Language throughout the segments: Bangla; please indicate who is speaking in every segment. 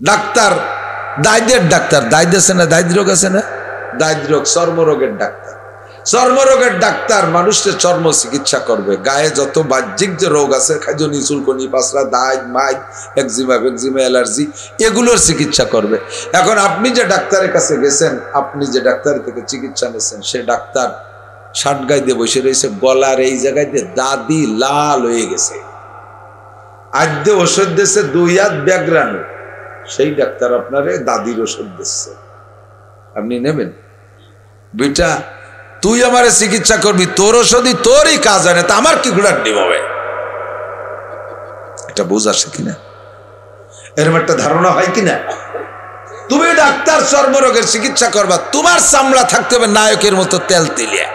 Speaker 1: ডাক্তার দায়দের ডাক্তার, দায়দ আছে না, দায়দ রোগ আছে না, দায়দ রোগ চর্মরোগের ডাক্তার। চর্মরোগের ডাক্তার মানুষের চর্ম চিকিৎসা করবে। গায়ে যত বাহ্যিক যে রোগ আছে, খাজনি, চুলকনি, পাসরা, দাগ, মাইক, একজিমা, অ্যালার্জি, এগুলোর চিকিৎসা করবে। এখন আপনি যে ডাক্তারের কাছে গেছেন, আপনি যে ডাক্তার থেকে চিকিৎসা নিয়েছেন, সে ডাক্তার শার্ট গায়ে দিয়ে বসে রয়েছে, গলার এই জায়গায় দিয়ে দাদি লাল হয়ে গেছে, আদ্য ওষুধ দিচ্ছে 2 হাত ব্যাগরানো, সেই ডাক্তার আপনারে দাদির ওষুধ দিচ্ছে, আপনি নেবেন? বেটা তুই আমারে চিকিৎসা করবি, তোর ওষুধই তোরই কাজ হয় না, তা আমার কি গুড়ার ডিম হবে? এটা বোঝা আসে কিনা, এরকম একটা ধারণা হয় কিনা? তুমি ডাক্তার চর্মরোগের চিকিৎসা করবা, তোমার চামড়া থাকতে হবে নায়কের মতো তেল তেলিয়া,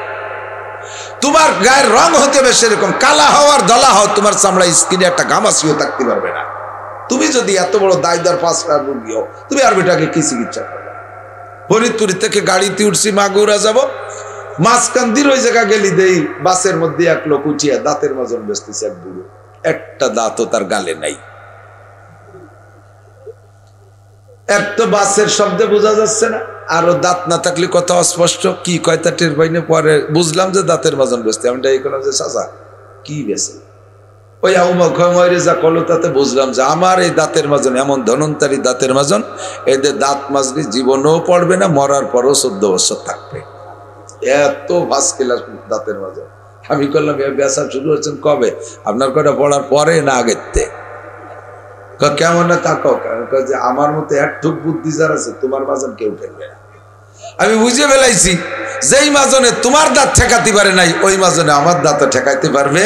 Speaker 1: তোমার গায়ের রং হতে হবে সেরকম, কালা হওয়ার দলা হও, তোমার চামড়া স্কিনে একটা ঘামাসিও থাকতে পারবে না। তুমি যদি এত বড় দায়দার 5 লাখ রোগী হও, তুমি আর বেটাকে কি চিকিৎসা করবে? ফরিদপুর থেকে গাড়িতে উঠছি, মাগুরা যাব, মাঝকান্দির ওই জায়গা গেলি দেই বাসের মধ্যে এক লোক উঠিয়া দাঁতের মাজন বেচতেছে, এক বুড়ো, একটা দাঁতও তার গালে নাই। এক তো বাসের শব্দে বোঝা যাচ্ছে না, আরো দাঁত না থাকলে কথা অস্পষ্ট, কি কয়টা টের পাইনে, পরে বুঝলাম যে দাঁতের মাজন বেচতে। আমি ডাই করলাম যে চাচা কি বেছে? ওই আউমারে যা কলো তাতে বুঝলাম যে আমার এই দাঁতের মাজন এমন ধনন্তারী দাঁতের মাজন, এদের দাঁত মাজলি জীবনেও পড়বে না, মরার পরও 14 বছর থাকবে, এত ভাস ক্লাস দাঁতের মাজন। আমি করলাম বেচা শুরু হচ্ছেন কবে? আপনার কটা পড়ার পরে না আগের থেকে? কেমন না তাকাও, যে আমার মতো এক ঠুক বুদ্ধি যার আছে, তোমার মাজন কেউ ফেলবে না। আমি বুঝে ফেলাইছি, যেই মাজনে তোমার দাঁত ঠেকাতে পারে নাই, ওই মাজনে আমার দাঁত ঠেকাইতে পারবে।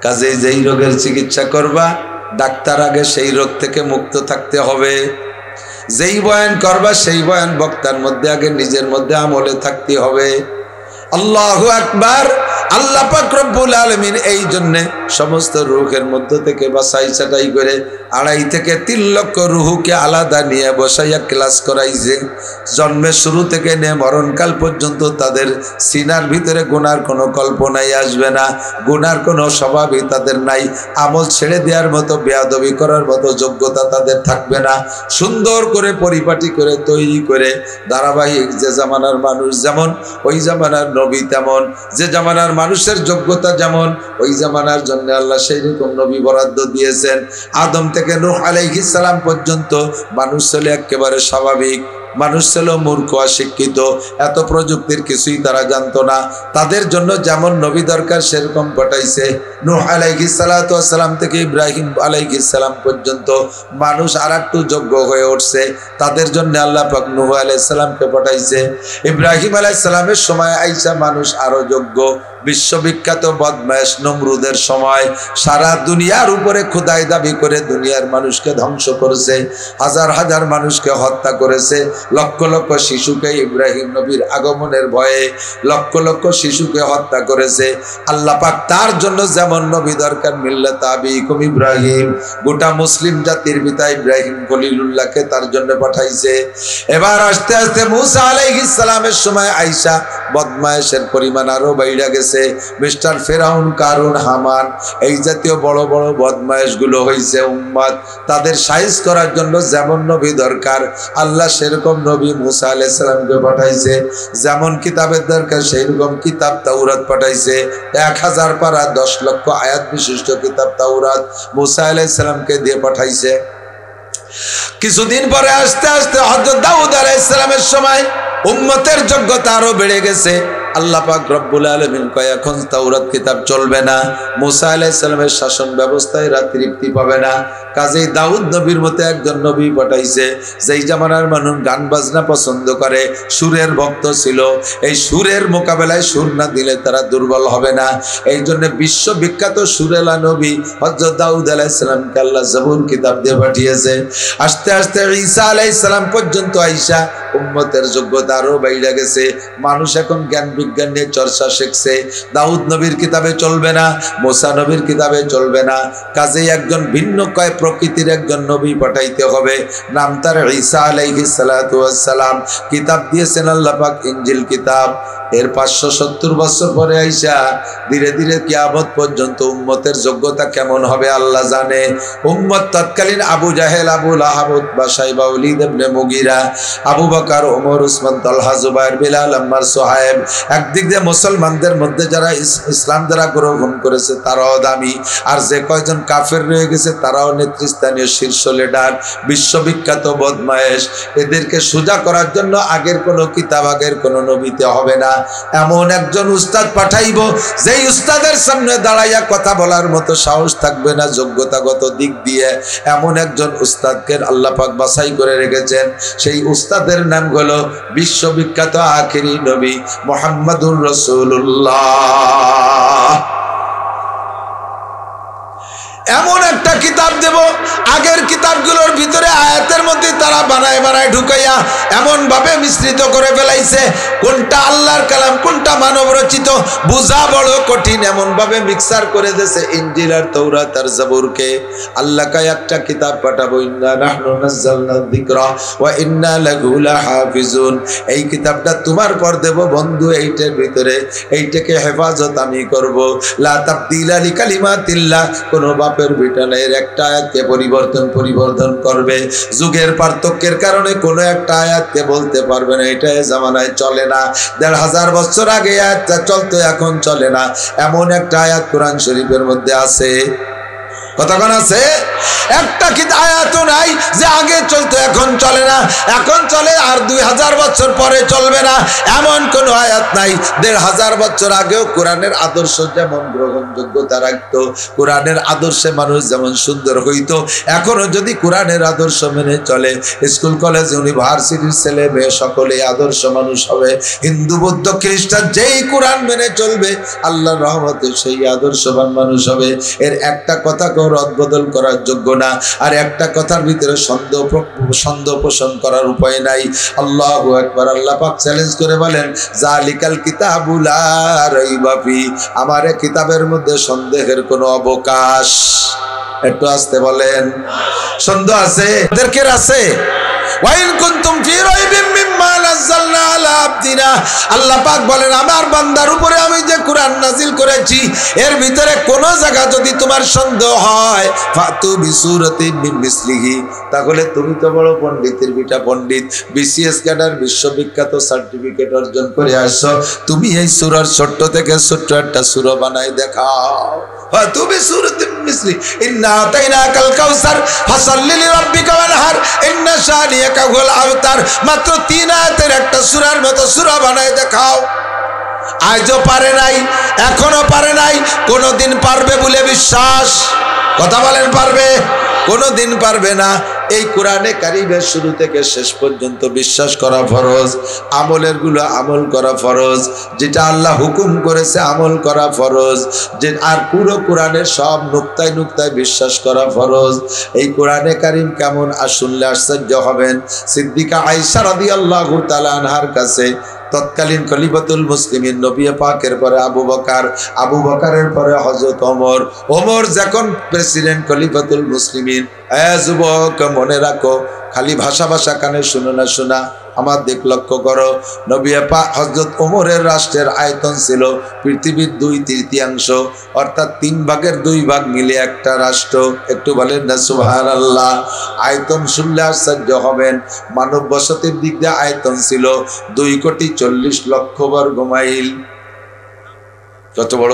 Speaker 1: কাজে যেই রোগের চিকিৎসা করবা, ডাক্তার আগে সেই রোগ থেকে মুক্ত থাকতে হবে। যেই বয়ান করবা, সেই বয়ান বক্তার মধ্যে আগে নিজের মধ্যে আমলে থাকতে হবে। আল্লাহু আকবার। আল্লাহ পাক রব্বুল আলামিন এই জন্য সমস্ত রূহের মধ্য থেকে বাছাই ছাঁটাই করে 2.5 থেকে 3 লক্ষ রূহকে আলাদা নিয়ে বসাইয়া ক্লাস করাইছে। জন্মের শুরু থেকে নিয়ে মরণকাল পর্যন্ত তাদের সিনার ভিতরে গুনার কোনো কল্পনাই আসবে না, গুনার কোনো স্বভাবই তাদের নাই, আমল ছেড়ে দেওয়ার মতো, বেয়াদবি করার মতো যোগ্যতা তাদের থাকবে না। সুন্দর করে পরিপাটি করে তৈরি করে ধারাবাহিক, যে জামানার মানুষ যেমন ওই জামানার নবী তেমন, যে জামানার মানুষের যোগ্যতা যেমন ওই জামানার জন্য আল্লাহ সেই রকম নবী বরাদ্দ দিয়েছেন। আদম থেকে নূহ আলাইহিস সালাম পর্যন্ত মানুষ ছিল একেবারে স্বাভাবিক, মানুষ ছিল মূর্খ, অশিক্ষিত, এত প্রযুক্তির কিছুই তারা জানতো না। তাদের জন্য যেমন নবী দরকার সেরকম পাঠাইছে। নূহ আলাইহিস সালাতু ওয়াস সালাম থেকে ইব্রাহিম আলাইহিস সালাম পর্যন্ত মানুষ আর একটু যোগ্য হয়ে উঠছে, তাদের জন্য আল্লাহ পাক নূহ আলাইহিস সালামকে পাঠাইছে। ইব্রাহিম আলাইহিস সালামের সময় আইসা মানুষ আরো যোগ্য। বিশ্ববিখ্যাত বদমাশ নমরুদের সময় সারা দুনিয়ার উপরে খোদাই দাবি করে দুনিয়ার মানুষকে ধ্বংস করেছে, হাজার হাজার মানুষকে হত্যা করেছে, লক্ষ লক্ষ শিশুকে ইব্রাহিম নবীর আগমনের ভয়ে লক্ষ লক্ষ শিশুকে হত্যা করেছে। আল্লাহ পাক তার জন্য যেমন নবী দরকার, মিল্লাত আবিকুম ইব্রাহিম, গোটা মুসলিম জাতির পিতা ইব্রাহিম খলিলুল্লাহকে তার জন্য পাঠাইছে। এবার আস্তে আস্তে মুসা আলাইহিস সালামের সময় আইসা বদমায়েশের পরিমাণ আরো বাইরে গেছে। মিস্টার ফেরাউন, কারুন, হামান, এই জাতীয় বড় বড় বদমায়েশ গুলো হয়েছে উম্মত। তাদের সাইজ করার জন্য যেমন নবী দরকার আল্লাহ সেরকম নবী মুসা আলাইহিস সালামকে পাঠাইছে। যেমন কিতাবের দরকার সেই রকম কিতাব তাওরাত পাঠাইছে। 1000 পারা 10 লক্ষ আয়াত বিশিষ্ট কিতাব তাওরাত মুসা আলাইহিস সালামকে দিয়ে পাঠাইছে। কিছুদিন পরে আস্তে আস্তে হযরত দাউদ আলাইহিস সালামের সময় উম্মতের যোগ্যতা আরো বেড়ে গেছে। আল্লাহ পাক রব্বুল আলামিন কয় এখন তাওরাত কিতাব চলবে না, মুসা আলাইহিস সালামের শাসন ব্যবস্থায় এরা তৃপ্তি পাবে না। কাজেই দাউদ নবীর মতো একজন নবী পাঠাইছে, যেই জামানার মানুষ গান বাজনা পছন্দ করে, সুরের ভক্ত ছিল। এই সুরের মোকাবেলায় সুর না দিলে তারা দুর্বল হবে না। এই জন্য বিশ্ববিখ্যাত সুরেলা নবী হযরত দাউদ আলাইহিস সালামকে আল্লাহ জবুর কিতাব দিয়ে পাঠিয়েছে। আস্তে আস্তে ঈসা আলাইহিস সালাম পর্যন্ত আইসা উম্মতের যোগ্যতা আরো বাইরে গেছে। মানুষ এখন জ্ঞান বিজ্ঞান নিয়ে চর্চা শিখছে। দাউদ নবীর কিতাবে চলবে না, মুসা নবীর কিতাবে চলবে না। কাজেই একজন ভিন্ন কয় প্রকৃতির একজন নবী পাঠাইতে হবে, নাম তার ঈসা আলাইহিস সালাতু ওয়াস সালাম। কিতাব দিয়েছেন আল্লাহ পাক ইনজিল কিতাব। এর 570 বছর পরে আইসা ধীরে ধীরে কিয়ামত পর্যন্ত উম্মতের যোগ্যতা কেমন হবে আল্লাহ জানে। উম্মত তৎকালীন আবু জাহেল, আবু লাহাব, উতবা, শাইবা, ওয়ালিদ ইবনে মুগিরা, আবু বকর, ওমর, উসমান, তালহা, জুবায়ের, বিলাল, আম্মার, সুহাইব, একদিক দিয়ে মুসলমানদের মধ্যে যারা ইসলাম যারা গ্রহণ করেছে তারাও দামি, আর যে কয়জন কাফের রয়ে গেছে তারাও নেতৃস্থানীয় শীর্ষ লিডার, বিশ্ববিখ্যাত বদমায়েশ। এদেরকে সোজা করার জন্য আগের কোনো কিতাব, আগের কোনো নবীতে হবে না। এমন একজন উস্তাদ পাঠাইব যেই উস্তাদের সামনে দাঁড়াইয়া কথা বলার মতো সাহস থাকবে না যোগ্যতাগত দিক দিয়ে। এমন একজন উস্তাদকে আল্লাহ পাক বাছাই করে রেখেছেন। সেই উস্তাদের নাম হলো বিশ্ববিখ্যাত আখিরি নবী মুহাম্মাদুর রাসূলুল্লাহ। এমন একটা কিতাব দেব, আগের কিতাবগুলোর ভিতরে আয়াতের মধ্যে তারা বানায় বানায় ঢুকাইয়া এমন ভাবে মিশ্রিত করে ফেলাইছে, কোনটা আল্লাহর কালাম কোনটা মানব রচিত বোঝা বড় কঠিন, এমন ভাবে মিক্সার করে দিয়েছে ইনজিল আর তাওরাত আর জাবুরকে। আল্লাহ কা একটা কিতাব পাঠাবো, ইন্না নাহনু নাযালনা যিকরা ওয়া ইন্না লাহু লাহাফিজুন। এই কিতাবটা তোমার পর দেব বন্ধু, এইটার ভিতরে এইটাকে হেফাজত আমি করব। লা তাবদীলা লিকালিমাতিল্লাহ, কোন বাপের বেটা না এর একটা আয়াতকে পরিবর্তন করবে। যুগের পার্থক্যের কারণে কোনো একটা আয়াতকে বলতে পারবে না, এটা জামানায় চলে না। 1500 বছর আগে আয়াতটা চলতো, এখন চলে না। এমন একটা আয়াত কোরআন শরীফের মধ্যে আছে, কতক্ষণ আছে? একটা কি আয়াত নাই যে আগে চলতো এখন চলে না, এখন চলে আর 2000 বছর পরে চলবে না, এমন কোন আয়াত নাই। 1500 বছর আগেও কোরআনের আদর্শ যেমন গ্রহণযোগ্যতা রাখতো, কোরআনের আদর্শে মানুষ যেমন সুন্দর হইতো, এখনো যদি কোরআনের আদর্শ মেনে চলে, স্কুল কলেজ ইউনিভার্সিটির ছেলে মেয়ে সকলে আদর্শ মানুষ হবে। হিন্দু বৌদ্ধ খ্রিস্টান যেই কোরআন মেনে চলবে আল্লাহর রহমতে সেই আদর্শবান মানুষ হবে। এর একটা কথা রদবদল করার যোগ্য না, আর একটা কথার ভিতরে সন্দেহ পোষণ করার উপায় নাই। আল্লাহু আকবার। আল্লাহ পাক চ্যালেঞ্জ করে বলেন, জালিকাল কিতাবু লা রাইবা ফি, আমার কিতাবের মধ্যে সন্দেহের কোনো অবকাশ। একটু আসতে বলেন, সন্দেহ আছে? ওদেরকে আছে ওয়াইন কুনতুম ফি রাইবিম মিম্মা নাযালনা আলা আবদিনা। আল্লাহ পাক বলেন, আমার বান্দার উপরে আমি যে কোরআন নাজিল করেছি এর ভিতরে কোন জায়গা যদি তোমার সন্দেহ হয়, ফাতু বিসূরাতিন মিন মিসলিহি, তাহলে তুমি তো বড় পণ্ডিতের বিটা পণ্ডিত, বিসিএস ক্যাডার বিশ্ববিখ্যাত সার্টিফিকেট অর্জন করে আসছো, তুমি এই সূরার ছোট্ট থেকে ছোট্ট একটা সূরা বানাই দেখাও। ফাতু বিসূরাতিন মিন মিসলি ইন্না আতাইনাকাল কাউসার ফাসাল্লি লিরাব্বিকা ওয়ানহার ইন্না শানিয়াকা হুয়াল আবতার। মাত্র 3 আয়াতের একটা সূরার মতো সূরা বানাই দেখাও। আজও পারে নাই, এখনো পারে নাই, কোনদিন পারবে বলে বিশ্বাস? কথা বলেন, পারবে? কোনদিন পারবে না। এই কোরআনে কারিমের শুরু থেকে শেষ পর্যন্ত বিশ্বাস করা ফরজ, আমলের গুলো আমল করা ফরজ, যেটা আল্লাহ হুকুম করেছে আমল করা ফরজ, যে আর পুরো কোরআনের সব নুক্তায় নুক্তায় বিশ্বাস করা ফরজ। এই কোরআনে কারিম কেমন শুনলে আশ্চর্য হবেন। সিদ্দিকা আয়েশা রাদিয়াল্লাহু তাআলা আনহার কাছে তৎকালীন খলিফাতুল মুসলিমিন নবী পাকের পরে আবু বকর, আবু বকরের পরে হযরত ওমর, ওমর যখন প্রেসিডেন্ট খলিফাতুল মুসলিমিন। যুবক মনে রাখো, খালি ভাষা কানে শুনো না, শোনা আমার দিক লক্ষ্য করো। নবী পাক হযরত ওমরের রাষ্ট্রের আয়তন ছিল পৃথিবীর 2/3, অর্থাৎ 3 ভাগের 2 ভাগ মিলে একটা রাষ্ট্র। একটু বলেন না সুবহানাল্লাহ। আয়তন শুনলে আশ্চর্য হবেন। মানব বসতির দিক দিয়ে আয়তন ছিল 2,40,00,000 বর্গ মাইল। কত বড়?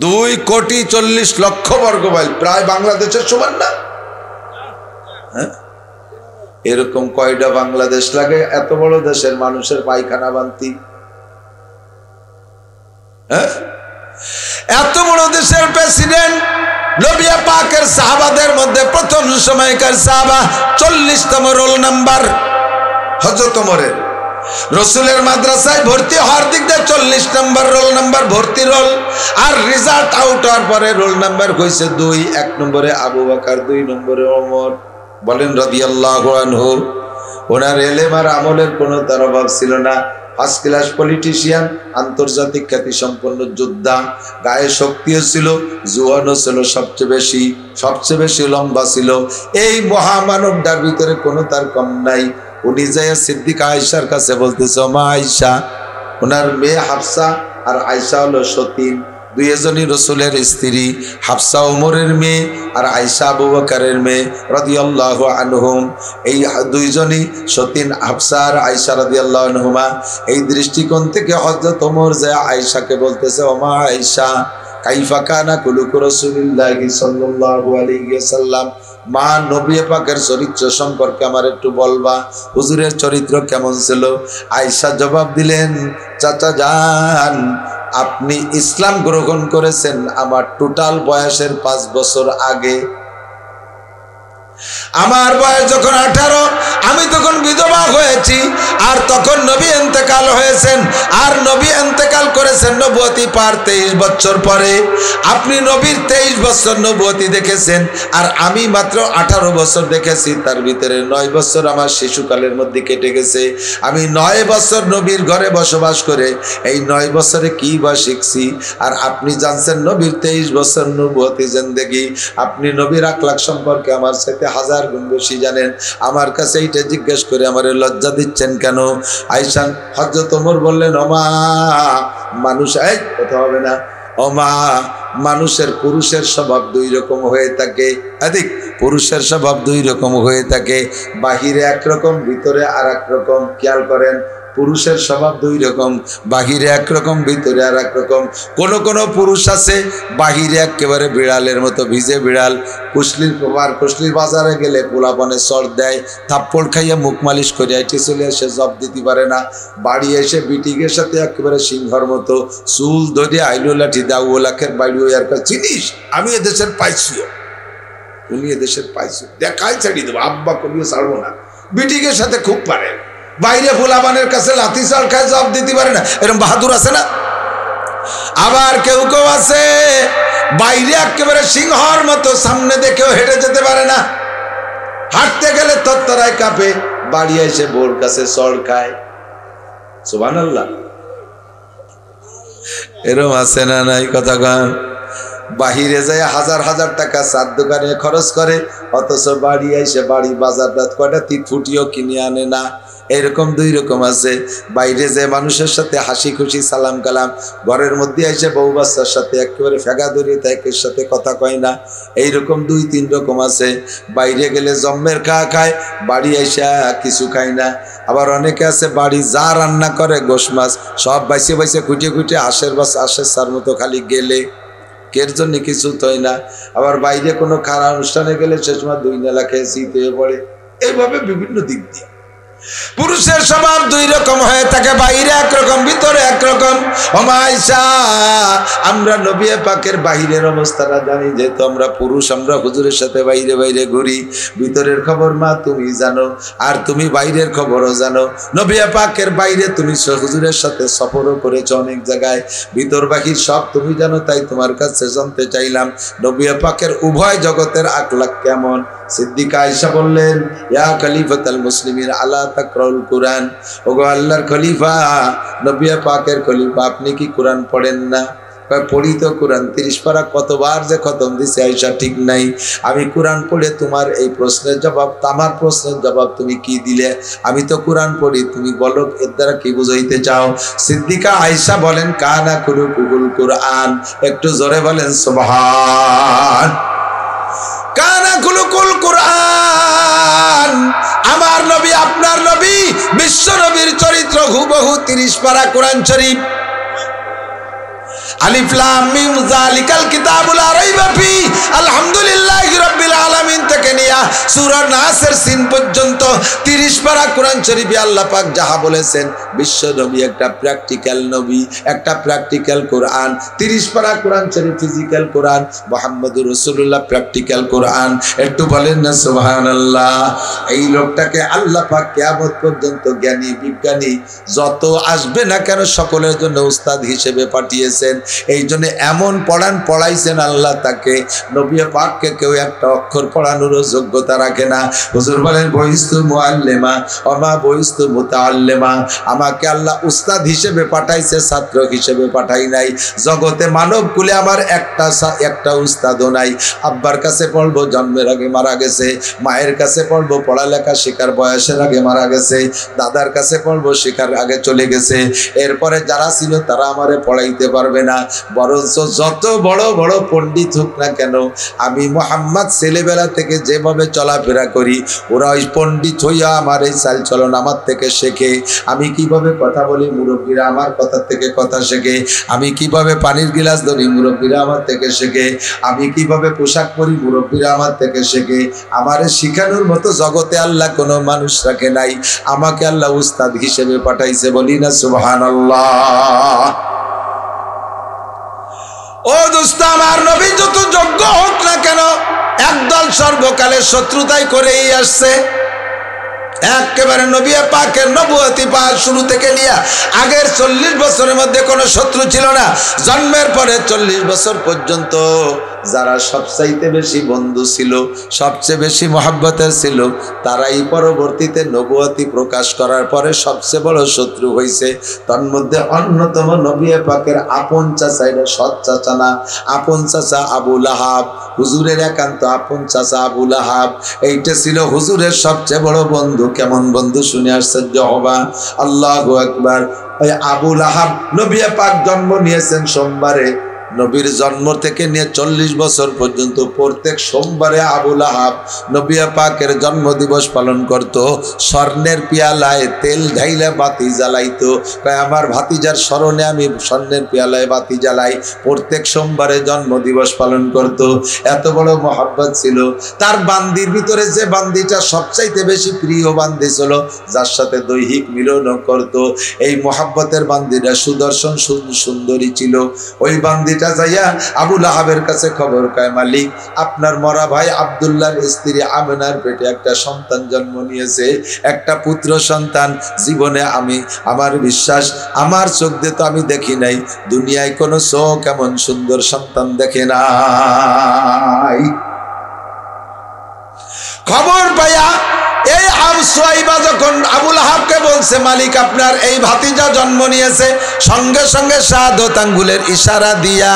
Speaker 1: 2,40,00,000 বর্গ মাইল, প্রায় বাংলাদেশের সমান না? হ্যাঁ, এরকম কয়টা বাংলাদেশ লাগে এত বড় দেশের মানুষের পায়খানা বান্তি? হ্যাঁ, এত বড় দেশের প্রেসিডেন্ট নবী পাকের সাহাবাদের মধ্যে প্রথম সময়কার সাহাবা 40তম রোল নাম্বার হযরত ওমরের। রসুলের মাদ্রাসায় ভর্তি হওয়ার দিক দিয়ে 40 নম্বর রোল নাম্বার ভর্তি রোল, আর রেজাল্ট আউট হওয়ার পরে রোল নাম্বার হয়েছে 2। 1 নম্বরে আবু বকর, 2 নম্বরে ওমর। বলেন রাদিয়াল্লাহু আনহু। ওনার ইলম আর আমলের কোনো তার অভাব ছিল না। ফার্স্ট ক্লাস পলিটিশিয়ান, আন্তর্জাতিক খ্যাতি সম্পন্ন যোদ্ধা, গায়ে শক্তিও ছিল, জোয়ানও ছিল, সবচেয়ে বেশি লম্বা ছিল। এই মহামানবটার ভিতরে কোনো তার কম নাই। উনি যায় সিদ্দিকা আয়েশার কাছে বলতেছে, মা আয়েশা, ওনার মেয়ে হাফসা আর আয়েশা হলো সতীন, দুইজনই রসুলের স্ত্রী। হাফসা ওমরের মেয়ে আর আয়েশা আবু বকরের মেয়ে রাদিয়াল্লাহু আনহুম। এই দুইজনই সতীন, হাফসা আর আয়েশা রাদিয়াল্লাহু আনহুমা। এই দৃষ্টিকোণ থেকে হযরত ওমর যে আয়েশাকে বলতেছে, ওমা আয়েশা কাইফা কানা কুলুকু রাসূলিল্লাহি সাল্লাল্লাহু আলাইহি ওয়াসাল্লাম, মা নবী পাকের চরিত্র সম্পর্কে আমার একটু বলবা, হুজুরের চরিত্র কেমন ছিল? আয়েশা জবাব দিলেন, চাচা যান, আপনি ইসলাম গ্রহণ করেছেন আমার টোটাল বয়সের 5 বছর আগে। আমার বয়স যখন 18, আমি তখন বিধবা হয়েছি, আর তখন নবী ইন্তেকাল হয়েছেন, আর নবী ইন্তেকাল করেছেন নবুয়তি পার 23 বছর পরে। আপনি নবীর 23 বছর নবুয়তি দেখেছেন, আর আমি মাত্র 18 বছর দেখেছি। তার ভিতরে 9 বছর আমার শিশুকালের মধ্যে কেটে গেছে। আমি 9 বছর নবীর ঘরে বসবাস করে এই 9 বছরে কি বা শিখছি, আর আপনি জানছেন নবীর 23 বছর নবুয়তি জিন্দেগি। আপনি নবীর আখলাক সম্পর্কে আমার সাথে 1000 গুণ বেশি জানেন। আমার কাছে এইটা জিজ্ঞেস করে আমার লজ্জা দিচ্ছেন কেন? আয়েশা, হযরত ওমর বললেন, ওমা মানুষ, এই কথা হবে না, ওমা মানুষের, পুরুষের স্বভাব 2 রকম হয়ে থাকে। এদিক পুরুষের স্বভাব 2 রকম হয়ে থাকে, বাহিরে একরকম, ভিতরে আর এক রকম। খেয়াল করেন, পুরুষের স্বভাব 2 রকম, বাহিরে একরকম, ভিতরে আর এক রকম। কোন কোন পুরুষ আছে বাহিরে একেবারে বিড়ালের মতো ভিজে বিড়াল, কুশলির বাজারে গেলে পোলাপনে চড় দেয়, থাপ্পড় খাইয়া মুখ মালিশ করে এটি চলে এসে জব দিতে পারে না। বাড়ি এসে বিটিকের সাথে একেবারে সিংহর মতো চুল ধরে আইলো লাঠি দাও, ও লাখের বাড়ি আর চিনিস, আমি এদেশের পাইছিও, উনি এদেশের পাইছো, দেখাই ছাড়িয়ে দেবো, আব্বা কবিও ছাড়বো না। বিটিকের সাথে খুব পারে, বাইরে পোলাপানের কাছে লাথি চাল খায়, জব দিতে পারে না। এরকম বাহাদুর আছে না? আবার কেউ কেউ আছে বাইরে একেবারে সিংহর মতো, সামনে দেখেও হেঁটে যেতে পারে না, হাঁটতে গেলে তত্তরায় কাঁপে, বাড়ি এসে বোর কাছে চড় খায়। সুবহানাল্লাহ। এরকম আছে না নাই? কথা গান বাহিরে যায় 1000 টাকা চার দোকানে খরচ করে, অথচ বাড়ি এসে বাড়ি বাজার কয়টা তিটফুটিও কিনে আনে না। এরকম 2 রকম আছে। বাইরে যে মানুষের সাথে হাসি খুশি সালাম কালাম, ঘরের মধ্যে এসে বউ বাচ্চার সাথে একেবারে ফেগা ধরিয়ে একের সাথে কথা কয় না। এইরকম 2-3 রকম আছে। বাইরে গেলে জম্মের খাওয়া খায়, বাড়ি এসে কিছু খায় না। আবার অনেকে আছে বাড়ি যা রান্না করে গোশ মাছ সব বাইসে বাইসে খুঁটিয়ে খুঁটিয়ে আশের সার মতো খালি গেলে কের জন্য কিছু তৈ না। আবার বাইরে কোনো খারাপ অনুষ্ঠানে গেলে সে সময় 2 নেলা খেয়ে শীত হয়ে পড়ে। এইভাবে বিভিন্ন দিক দিয়ে পুরুষের স্বভাব 2 রকম হয়ে থাকে, বাইরে একরকম, ভিতরে একরকম। ওমা আয়েশা, আমরা নবী পাকের বাহিরের অবস্থাটা জানি, যেহেতু আমরা পুরুষ, আমরা হুজুরের সাথে বাইরে বাইরে ঘুরি। ভিতরের খবর মা তুমি জানো, আর তুমি বাইরের খবরও জানো। নবী পাকের বাইরে তুমি হুজুরের সাথে সফরও করেছো অনেক জায়গায়, ভিতর বাহির সব তুমি জানো। তাই তোমার কাছে জানতে চাইলাম নবী পাকের উভয় জগতের আখলাক কেমন। সিদ্দিকা আয়েশা বললেন, ইয়া খলিফাতুল মুসলিমিন আলা তাকরাউল কুরআন, ওগো আল্লাহর খলিফা, নবী পাকের খলিফা, আপনি কি কোরআন পড়েন না? পড়ি তো কোরআন, 30 পারা কতবার যে খতম দিছে আয়েশা ঠিক নাই। আমি কোরআন পড়ে তোমার এই প্রশ্নের জবাব, আমার প্রশ্নের জবাব তুমি কি দিলে? আমি তো কোরআন পড়ি, তুমি বলো এর দ্বারা কি বুঝাইতে চাও? সিদ্দিকা আয়েশা বলেন, কানা কুলুকুল কুরআন। একটু জোরে বলেন সুবহান। কানা কুলুকুল কুরআন, আমার নবী, আপনার নবী, বিশ্ব নবীর চরিত্র হুবহু 30 পারা কোরআন শরীফ। আলিফ লাম মিম যালিকাল কিতাবুল লা রাইবা ফি, আলহামদুলিল্লাহি রাব্বিল আলামিন থেকে নিয়া সূরা নাসের সিন পর্যন্ত 30 পারা কোরআন শরীফে আল্লাহ পাক যাহা বলেছেন, বিশ্ব নবী একটা প্র্যাকটিক্যাল নবী, একটা প্র্যাকটিক্যাল কোরআন। 30 পারা কোরআন শরীফ ফিজিক্যাল কোরআন, মুহাম্মদুর রাসূলুল্লাহ প্র্যাকটিক্যাল কোরআন। একটু বলেন না সুবহানাল্লাহ। এই লোকটাকে আল্লাহ পাক কিয়ামত পর্যন্ত জ্ঞানী বিজ্ঞানী যত আসবে না কেন সকলের জন্য উস্তাদ হিসেবে পাঠিয়েছেন। এই জন্য এমন পড়াইছেন আল্লাহ তাকে, নবী পাককে কেউ একটা অক্ষর পড়ানোর যোগ্যতা রাখে না। হুজুর বলেন বহিস্তু মুআল্লিমা ওমা বহিস্তু মুতাআল্লিমা, আমাকে আল্লাহ উস্তাদ হিসেবে পাঠাইছে, ছাত্র হিসেবে পাঠাই নাই। জগতে মানব কুলে আমার একটা উস্তাদও নাই। আব্বার কাছে পড়বো জন্মের আগে মারা গেছে, মায়ের কাছে পড়বো পড়ালেখা শেখার বয়সের আগে মারা গেছে, দাদার কাছে পড়বো শেখার আগে চলে গেছে। এরপরে যারা ছিল তারা আমারে পড়াইতে পারবে না। বরঞ্চ যত বড় বড় পণ্ডিত হোক না কেন, আমি মোহাম্মদ ছেলেবেলা থেকে যেভাবে চলাফেরা করি, ওরা ওই পণ্ডিত হইয়া আমার এই চাল চলন আমার থেকে শেখে। আমি কিভাবে কথা বলি, মুরব্বীরা আমার কথা থেকে কথা শেখে। আমি কিভাবে পানির গিলাস ধরি, মুরব্বীরা আমার থেকে শেখে। আমি কিভাবে পোশাক পরি, মুরব্বীরা আমার থেকে শেখে। আমারে শিখানোর মতো জগতে আল্লাহ কোনো মানুষ রাখে নাই, আমাকে আল্লাহ উস্তাদ হিসেবে পাঠাইছে। বলি না সুবহানাল্লাহ। ও দোস্ত আমার, নবী যত যোগ্য হোক না কেন, একদল সর্বকালে শত্রুতাই করেই আসছে। একেবারে নবী পাকের নবুয়তি পাওয়ার শুরু থেকে নিয়ে আগের 40 বছরের মধ্যে কোনো শত্রু ছিল না। জন্মের পরে 40 বছর পর্যন্ত যারা সবচাইতে বেশি বন্ধু ছিল, সবচেয়ে বেশি মহব্বতের ছিল, তারাই পরবর্তীতে নবুয়তি প্রকাশ করার পরে সবচেয়ে বড় শত্রু হয়েছে। তার মধ্যে অন্যতম নবী পাকের আপন চাচা, এটা সৎ চাচা না, আপন চাচা আবু লাহাব, হুজুরের একান্ত আপন চাচা আবু লাহাব। এইটা ছিল হুজুরের সবচেয়ে বড় বন্ধু। কেমন বন্ধু শুনে আশ্চর্য হবা। আল্লাহু আকবার। ওই আবু লাহাব, নবী পাক জন্ম নিয়েছেন সোমবারে। নবীর জন্ম থেকে নিয়ে 40 বছর পর্যন্ত প্রত্যেক সোমবারে আবু লাহাব নবী পাকের জন্ম দিবস পালন করত। স্বর্ণের পিয়ালায় তেল ঢাইলে বাতি জ্বালাইতো। আমার ভাতিজার স্মরণে আমি স্বর্ণের পিয়ালায় বাতি জ্বালাই। প্রত্যেক সোমবারে জন্ম দিবস পালন করত। এত বড় মহব্বত ছিল তার। বান্দির ভিতরে যে বান্দিটা সবচাইতে বেশি প্রিয় বান্দি ছিল, যার সাথে দৈহিক মিলনও করত, এই মহব্বতের বান্দিরা সুদর্শন সুন্দরী ছিল। ওই বান্দি যাইয়া আবু লাহাবের কাছে খবর কয়, মালিক আপনার মরা ভাই আব্দুল্লাহর স্ত্রী আমেনার পেটে একটা সন্তান জন্ম নিয়েছে, একটা পুত্র সন্তান। জীবনে আমি, আমার বিশ্বাস, আমার চোখ দিয়ে তো আমি দেখি নাই, দুনিয়ায় কোনো চোখ এমন সুন্দর সন্তান দেখে নাই। খবর পাইয়া এই সুয়াইবা যখন আবু লাহাবকে বলছে, মালিক আপনার এই ভাতিজা জন্ম নিয়েছে, সঙ্গে সঙ্গে শাহাদাত আঙ্গুলের ইশারা দিয়া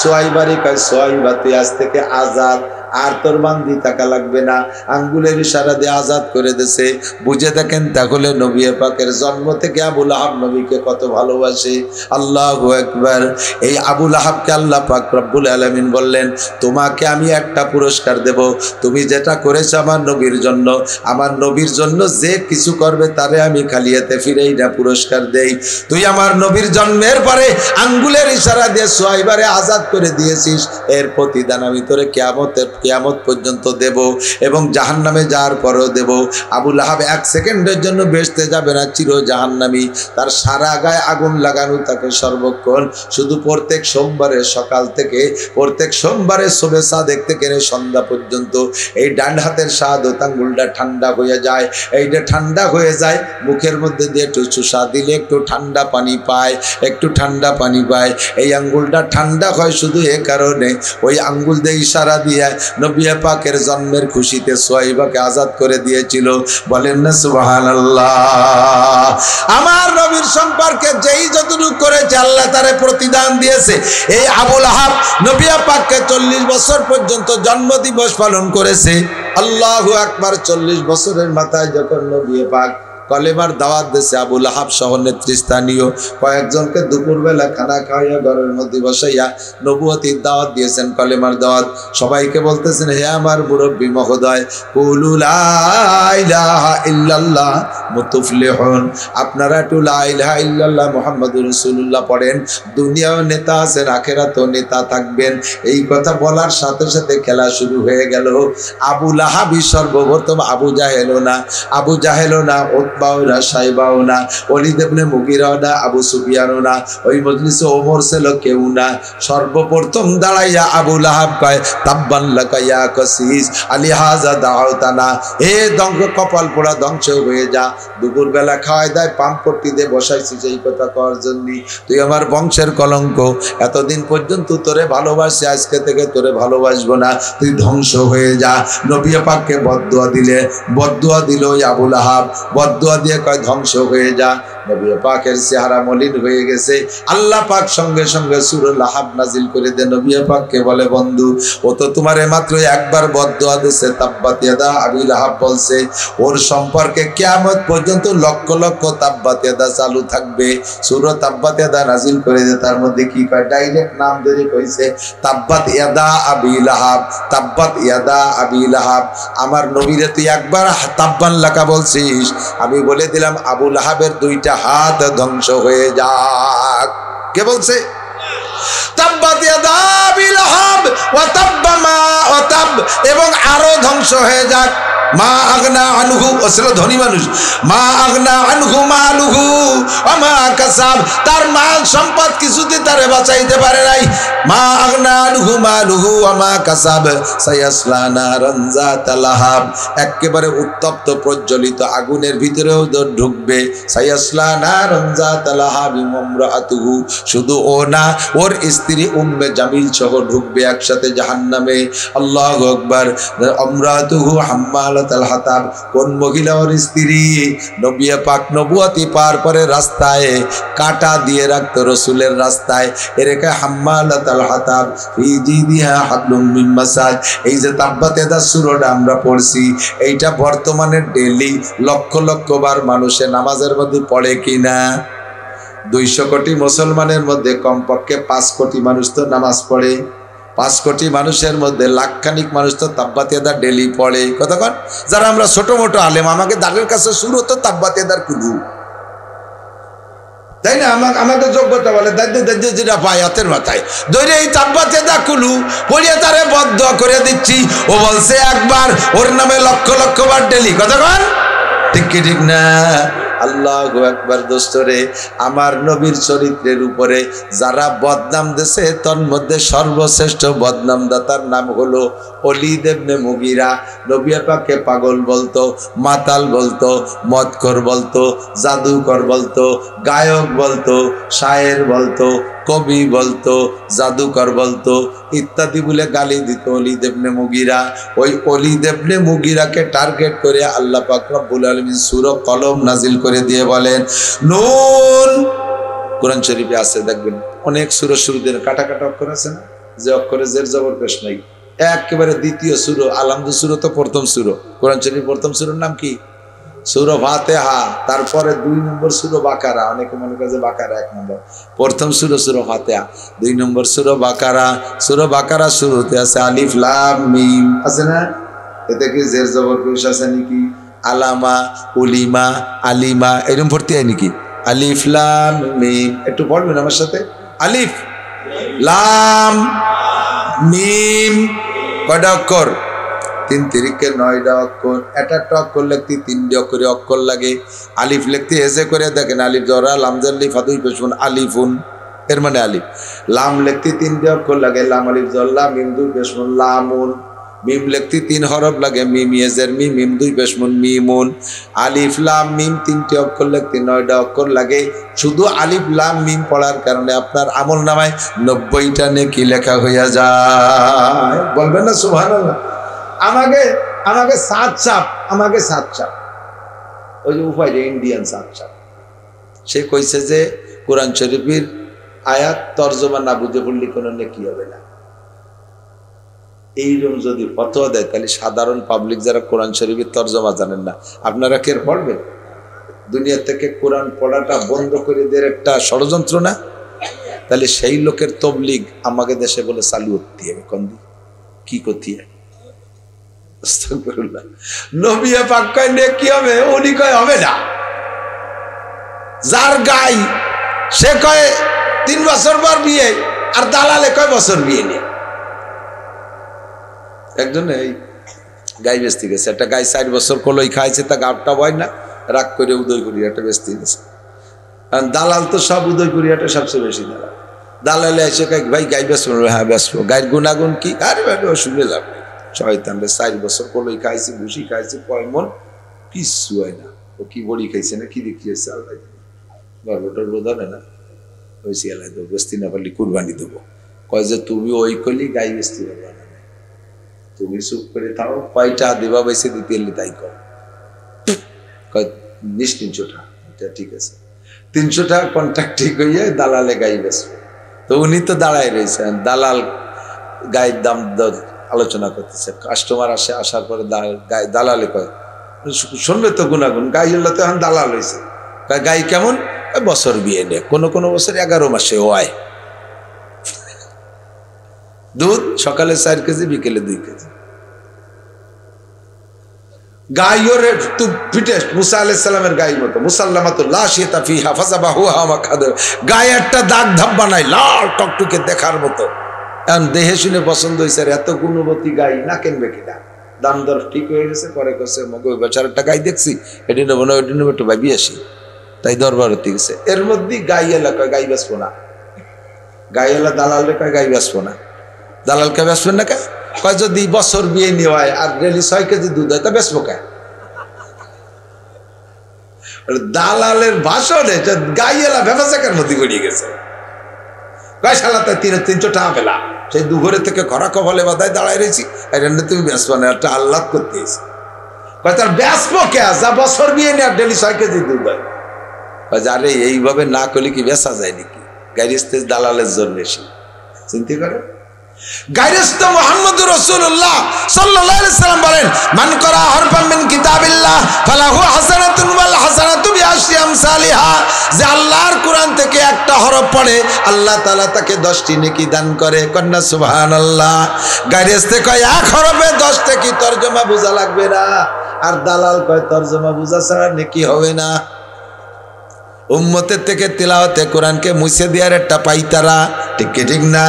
Speaker 1: সুয়াইবারে কয়, সুয়াইবা তুই আজ থেকে আজাদ, আর তোর বান্দি থাকা লাগবে না। আঙ্গুলের ইশারা দিয়ে আজাদ করে দিয়েছে। বুঝে দেখেন তাহলে নবী পাকের জন্ম থেকে আবু লাহাব নবীকে কত ভালোবাসে। আল্লাহু আকবার। এই আবু লাহাবকে আল্লাহ পাক রব্বুল আলামিন বললেন, তোমাকে আমি একটা পুরস্কার দেব, তুমি যেটা করেছো আমার নবীর জন্য, আমার নবীর জন্য যে কিছু করবে তারে আমি খালি হাতে ফিরেই না পুরস্কার দেই। তুই আমার নবীর জন্মের পরে আঙ্গুলের ইশারা দিয়ে সুয়াইবারে আজাদ করে দিয়েছিস, এর প্রতিদান আমি তোরে কিয়ামত পর্যন্ত দেব, এবং জাহান্নামে যাওয়ার পরও দেব। আবু লাহাব 1 সেকেন্ডের জন্য বেহেশতে যাবে না, চির জাহান্নামী। তার সারা গায়ে আগুন লাগানো তাকে সর্বক্ষণ। শুধু প্রত্যেক সোমবারে সকাল থেকে, প্রত্যেক সোমবারে শোবে সাদেক থেকে সন্ধ্যা পর্যন্ত এই ডান হাতের শাহাদাত আঙ্গুলটা ঠান্ডা হয়ে যায়। এইটা ঠান্ডা হয়ে যায়, মুখের মধ্যে দিয়ে একটু চুষা দিলে একটু ঠান্ডা পানি পায়, একটু ঠান্ডা পানি পায়। এই আঙ্গুলটা ঠান্ডা হয় শুধু এ কারণে, ওই আঙ্গুল দিয়ে ইশারা দিয়ে নবী পাকের জন্মের খুশিতে সুয়াইবাকে আজাদ করে দিয়েছিল। বলেন না সুবহানাল্লাহ। আমার নবীর সম্পর্কে যেই যতটুকু করেছে আল্লাহ তারে প্রতিদান দিয়েছে। এই আবু লাহাব নবী পাককে 40 বছর পর্যন্ত জন্ম দিবস পালন করেছে। আল্লাহু আকবার। 40 বছরের মাথায় যখন নবী পাক কলেমার দাওয়াত দিয়েছে, আবু লাহাব সহ নেতৃস্থানীয় কয়েকজনকে দুপুরবেলা খানা খাওয়াইয়া ঘরের মধ্যে বসাইয়া নবুয়তির দাওয়াত দিয়েছেন, কলেমার দাওয়াত। সবাইকে বলতেছেন, হে আমার মুরব্বী মহোদয়, কুলু লা ইলাহা ইল্লাল্লাহ মুতুফলিহুন, আপনারা একটু লা ইলাহা ইল্লাল্লাহ মুহাম্মাদুর রাসূলুল্লাহ পড়েন, দুনিয়াও নেতা আছেন, আখিরাতেও নেতা থাকবেন। এই কথা বলার সাথে সাথে খেলা শুরু হয়ে গেল। আবু লাহাবই সর্বপ্রথম, আবু জাহেলও না, উতবাও না, সাইবাও না, ওয়ালিদ ইবনে মুগিরাও না, আবু সুফিয়ানও না, ওই মজলিসে ওমর ছিল কেউ না। সর্বপ্রথম দাঁড়াইয়া আবু লাহাব কয় তাব্বান লাকা ইয়া কাসিস আলিহাযা দাউতানা, হে ধ্বংস কপাল পোড়া, ধ্বংস হয়ে যা। দুপুরবেলা খাওয়াই দেয়, পাম্পট্টি দিয়ে বসাইছি সেই কথা কওয়ার জন্য। তুই আমার বংশের কলঙ্ক, এতদিন পর্যন্ত তোরে ভালোবাসি, আজকে থেকে তোরে ভালোবাসবো না, তুই ধ্বংস হয়ে যা। নবী পাককে বদদুয়া দিলে, বদদুয়া দিল আবু লাহাব, বদদুয়া দিয়ে কয় ধ্বংস হয়ে যা। নবী পাকের চেহারা মলিন হয়ে গেছে। আল্লাহ পাক সঙ্গে সঙ্গে সূরা লাহাব নাজিল করে দেন। নবী পাককে বলে বন্ধু, ও তো তোমারে মাত্র একবার বদদুয়া দিয়েছে, তাব্বাত ইয়াদা আবি লাহাব বলছে, ওর সম্পর্কে কিয়ামত পর্যন্ত লক্ষ লক্ষ তাব্বাত ইয়াদা চালু থাকবে। সূরা তাব্বাত ইয়াদা নাজিল করে দে, তার মধ্যে কি কয়, ডাইরেক্ট নাম ধরে কইছে তাব্বাত ইয়াদা আবি লাহাব, তাব্বাত ইয়াদা আবি লাহাব। আমার নবীরে তুই একবার তাব্বান লাকা বলছিস, আমি বলে দিলাম আবু লাহাবের দুইটা হাত ধ্বংস হয়ে যাক। কে বলছে? তাব্বাত ইয়াদা আবি লাহাব ওয়া তাব্বা মা ওয়া তাব, এবং আরো ধ্বংস হয়ে যাক। মা আগনা আনহু, ও ছিল ধনী মানুষ, মা আগনা আনহু মালুহু ওয়া মা কাসাব, তার মাল সম্পদ কিছুতে তারে বাঁচাইতে পারে নাই। মা আগনা আনহু মালুহু ওয়া মা কাসাব সায়াসলা নারান যাতা লাহাব, একেবারে উত্তপ্ত প্রজ্বলিত আগুনের ভিতরেও ঢুকবে। সায়াসলা নারান যাতা লাহাব ইমরাতুহু, শুধু ও না, ওর স্ত্রী উম্মে জামিল সহ ঢুকবে একসাথে জাহান্নামে। আল্লাহু আকবার। ইমরাতুহু হাম্মালাতাল হাতাব, কোন মহিলা? ওর স্ত্রী। নবী পাক নবুয়তি পার করে রাস্তায় কাটা দিয়ে রাখতো, রাসূলের রাস্তায়, এরকে হাম্মালাতাল হাতাব ফি জিদিহা হাবলুম মিন মাসাদ। এই যে তাব্বাত ইয়াদা সূরাটা আমরা পড়ছি, এইটা বর্তমানে ডেইলি লক্ষ লক্ষ বার মানুষে নামাজের মধ্যে পড়ে কিনা? 200 কোটি মুসলমানের মধ্যে কমপক্ষে 5 কোটি মানুষ তো নামাজ পড়ে। 5 কোটি মানুষের মধ্যে লাখখানিক মানুষ তো তাব্বাত ইয়াদা ডেলি পড়ে। কতক্ষণ? যারা আমরা ছোট মোটো আলেম, আমাকে দাঁড়ের কাছে শুরু হতো তাব্বাত ইয়াদার কুলু, তাই না? আমাদের যোগ্যতা বলে দায়িত্ব যেটা পায় হাতের মাথায় ধরে এই তাব্বাত ইয়াদা কুলু পড়িয়ে তারে বদদুয়া করে দিচ্ছি। ও বলছে একবার, ওর নামে লক্ষ লক্ষ বার ডেলি। কতক্ষণ? ঠিক কি ঠিক না? আল্লাহু আকবার। দোস্তরে, আমার নবীর চরিত্রের উপরে যারা বদনাম দিয়েছে, তার মধ্যে সর্বশ্রেষ্ঠ বদনাম দাতার নাম হলো ওয়ালিদ ইবনে মুগিরা। নবী পাককে পাগল বলতো, মাতাল বলতো, মদখোর বলতো, জাদুকর বলতো, গায়ক বলতো, শায়ের বলতো, কবি বলতো, জাদুকর বলতো, ইত্যাদি বলে গালি দিত ওয়ালিদ ইবনে মুগিরা। ওই ওয়ালিদ ইবনে মুগিরাকে টার্গেট করে আল্লাহ পাক রব্বুল আলামিন সূরা কলম নাজিল করে দিয়ে বলেন, নুন। কোরআন শরীফে আছে, দেখবেন অনেক সূরা শুরুতে কাটা কাটা অক্ষর আছে না, যে অক্ষরে জের জবর পেশ নাই। একেবারে দ্বিতীয় সূরা আলহামদু সূরা তো প্রথম সূরা। কোরআন শরীফ প্রথম সূরার নাম কি? সূরা ফাতিহা। তারপরে 2 নম্বর সূরা বাকারা। অনেকে মনে করে যে বাকারা 1 নম্বর, প্রথম সূরা ফাতিহা, 2 নম্বর সূরা বাকারা। সূরা বাকারা শুরুতে আছে আলিফ লাম মিম, আছে না? এতে কি জের জবর পেশ আছে নাকি? আলামা, উলিমা, আলিমা, এরকম ভর্তি হয় নাকি? আলিফ লাম মিম, একটু পড়বেন আমার সাথে। আলিফ লাম মিম, কয়টা অক্ষর? 3 তিরিকে 9টা অক্ষর। একটা অক্ষর লিখতে 3টি অক্ষরে অক্ষর লাগে। আলিফ লিখতে এসে করে দেখেন, আলিফ জরা লাম জাল্লি ফাদুই পেশুন আলিফুন, এর মানে আলিফ। লাম লিখতে 3টি অক্ষর লাগে, লাম আলিফ জল্লা মিম দুই পেশুন লামুন। মিম লিখতে 3 হরফ লাগে, মিম ইয়েজের মি, মিম দুই পেশুন মিমুন। আলিফ লাম মিম 3টি অক্ষর লিখতে 9টা অক্ষর লাগে। শুধু আলিফ লাম মিম পড়ার কারণে আপনার আমল নামায় 90টা নেকি লেখা হইয়া যায়। বলবেন না সুবহানাল্লাহ? আমাকে 7 চাপ, আমাকে 7 চাপ, ওই যে উপায় ইন্ডিয়ান 7 চাপ। সে কইছে যে কোরআন শরীফের আয়াত তর্জমা না বুঝে পড়লে কোনো নেকি হবে না। এইরকম যদি ফতোয়া দেয়, তাহলে সাধারণ পাবলিক যারা কোরআন শরীফের তর্জমা জানেন না, আপনারা কে পড়বেন? দুনিয়া থেকে কোরআন পড়াটা বন্ধ করে দেওয়ার একটা ষড়যন্ত্র না? তাহলে সেই লোকের তবলিগ আমাকে দেশে বলে চালু করতে হবে। কোন দিন কি করতে হবে? নবী পাক কয় নেকি হবে, উনি কয় হবে না। যার গাই সে কয় 3 বছর পর বিয়ে, আর দালালে কয় বছর বিয়ে নিয়ে। একজন এই গাই বেচতে গেছে, একটা গাই 4 বছর কলই খাইছে, তা গাবটা হয় না, রাগ করে উদয়পুরিয়াটা বেচতে গেছে। কারণ দালাল তো সব উদয়পুরিয়াটা সবচেয়ে বেশি দালাল। দালালে এসে ভাই গাই বেসবো? হ্যাঁ বেসবো। গায়ের গুণাগুণ কি? আরে ভাই শুনে লাভ নেই। শয়তানরে 4 বছর কলই খাইছি, ভুসি খাইছি, পয়মন কিচ্ছু হয় না। ও কি বড়ি খাইছে না কি দেখিয়েছে আল্লাহ গর্বটার বোধনে না। ওই শিয়ালাই দেবো, বেস্তি না পারলে কুরবানি দেবো। কয় যে তুমি ওই করলি গাই বেস্তি পারবা না, তুমি চুপ করে থাও, কয়টা দেবা বেসে দিতে এলি তাই কর। কয় 300 টাকা। ঠিক আছে, 300 টাকা কন্ট্রাক্ট ঠিক হইয়া দালালে গাই বেসবে। তো উনি তো দাঁড়ায় রয়েছেন, দালাল গায়ের দাম আলোচনা করতেছে। কাস্টমার আসে, আসার পরে দালালে কয় শুনবে তো গুণাগুণ, গাই হলো তো এখন দালাল হয়েছে। গাই কেমন? বছর বিয়ে নেই, কোনো কোনো বছর 11 মাসে হয়। দুধ সকালে 4 কেজি, বিকেলে 2 কেজি। গাইও রে তু ফিটেস্ট মুসা আলাইহিস সালামের গাই মতো, মুসাল্লামাতুল লা শিতা ফিহা ফাযাবাহুহা ওয়া খাদা। গায়ে একটা দাগ ধাব্বা নাই, লাল টকটকে দেখার মতো। এখন দেহে শুনে পছন্দ হয়েছে, এত গুণবতী গাই না কিনবে কিনা। দাম দর ঠিক হয়ে গেছে, পরে কছে মগে ওই বেচারাটা গাই দেখছি, এটি নেবো না ওইটি নেবো, একটু ভাবি আসি, তাই দরবার হতে গেছে। এর মধ্যেই গাই এলাকায় গাই বেসবো না, গাই এলা দালাল রেখা গাই বেসবো না। দালালকে বেসবেন না কে? কয় যদি বছর বিয়ে নেওয়া হয় আর ডেলি 6 কেজি দুধ হয় তা বেসবো কে? দালালের ভাষণে গাই এলা ব্যবসাকের মধ্যে গড়িয়ে গেছে। গাই শালা তাই 300 টাকা পেলা, সেই দুঘরে থেকে খরা কবলে বাধায় দাঁড়ায় রয়েছি, তুমি বেসবো না, একটা আহ্লাদ করতে এসে। কয় তার বেসবো কে? যা বছর বিয়ে নেই আর ডেলি 6 কেজি দুধ হয়। আরে এইভাবে না করলে কি বেচা যায় নাকি? গাইরিস্তে দালালের জোর বেশি, চিন্তা করে। গাইরিস্ত মুহাম্মদুর রাসূলুল্লাহ সাল্লাল্লাহু আলাইহি সাল্লাম বলেন, মান করা হারফাম মিন কিতাবিল্লাহ ফালাহু হাসানাতুন ওয়াল হাসানাতু বিআশরি আমসালিহা। যে আল্লাহর কোরআন থেকে একটা হরফ পড়ে আল্লাহ তাআলা তাকে 10টি নেকি দান করে। কন্না সুবহানাল্লাহ। গাইরিস্তে কয় এক হরফে 10টা কি তরজমা বোঝা লাগবে না, আর দালাল কয় তরজমা বোঝা ছাড়া নেকি হবে না। উম্মতের থেকে তিলাওয়াতে কোরআনকে মুছে দেওয়ার একটা পাইতারা, ঠিক কি ঠিক না?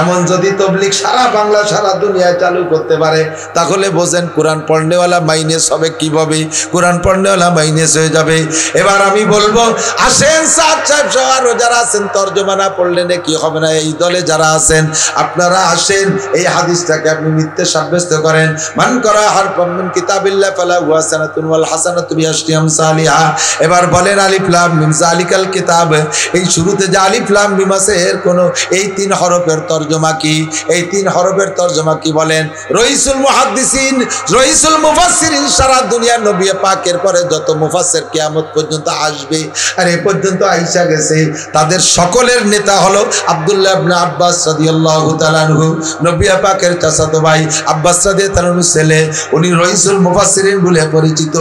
Speaker 1: এমন যদি তবলিগ সারা বাংলা সারা দুনিয়ায় চালু করতে পারে, তাহলে বোঝেন কোরআন পড়নেওয়ালা মাইনাস হবে কিভাবে, কোরআন পড়নেওয়ালা মাইনাস হয়ে যাবে। এবার আমি বলবো, আসেন সাদ সাহেব সহ আরো যারা আছেন, তর্জমা না পড়লে নাকি হবে না। এই দলে যারা আছেন আপনারা আসেন, এই হাদিসটাকে আপনি মিথ্যে সাব্যস্ত করেন। মান করা হারফাম মিন কিতাবিল্লাহ ফালাহু হাসানাতুন ওয়াল হাসানাতু বিআশরি আমসালিহা। এবার বলেন আলিফ লাম মিম জালিকাল কিতাব, এই শুরুতে যে আলিফ লাম মিম আছে এর কোন এই 3 হরফের তরজমা কি? এই 3 হরফের তরজমা কি বলেন? রইসুল মুহাদ্দিসিন, রইসুল মুফাসসিরিন, সারা দুনিয়ার নবী পাকের পরে যত মুফাসসির কিয়ামত পর্যন্ত আসবে আর এই পর্যন্ত আইসা গেছে, তাদের সকলের নেতা হলো আব্দুল্লাহ ইবনে আব্বাস রাদিয়াল্লাহু তাআলা আনহু, নবী পাকের চাচাতো ভাই আব্বাস রাদিয়াল্লাহু আনহু ছেলে। উনি রইসুল মুফাসসিরিন বলে পরিচিত।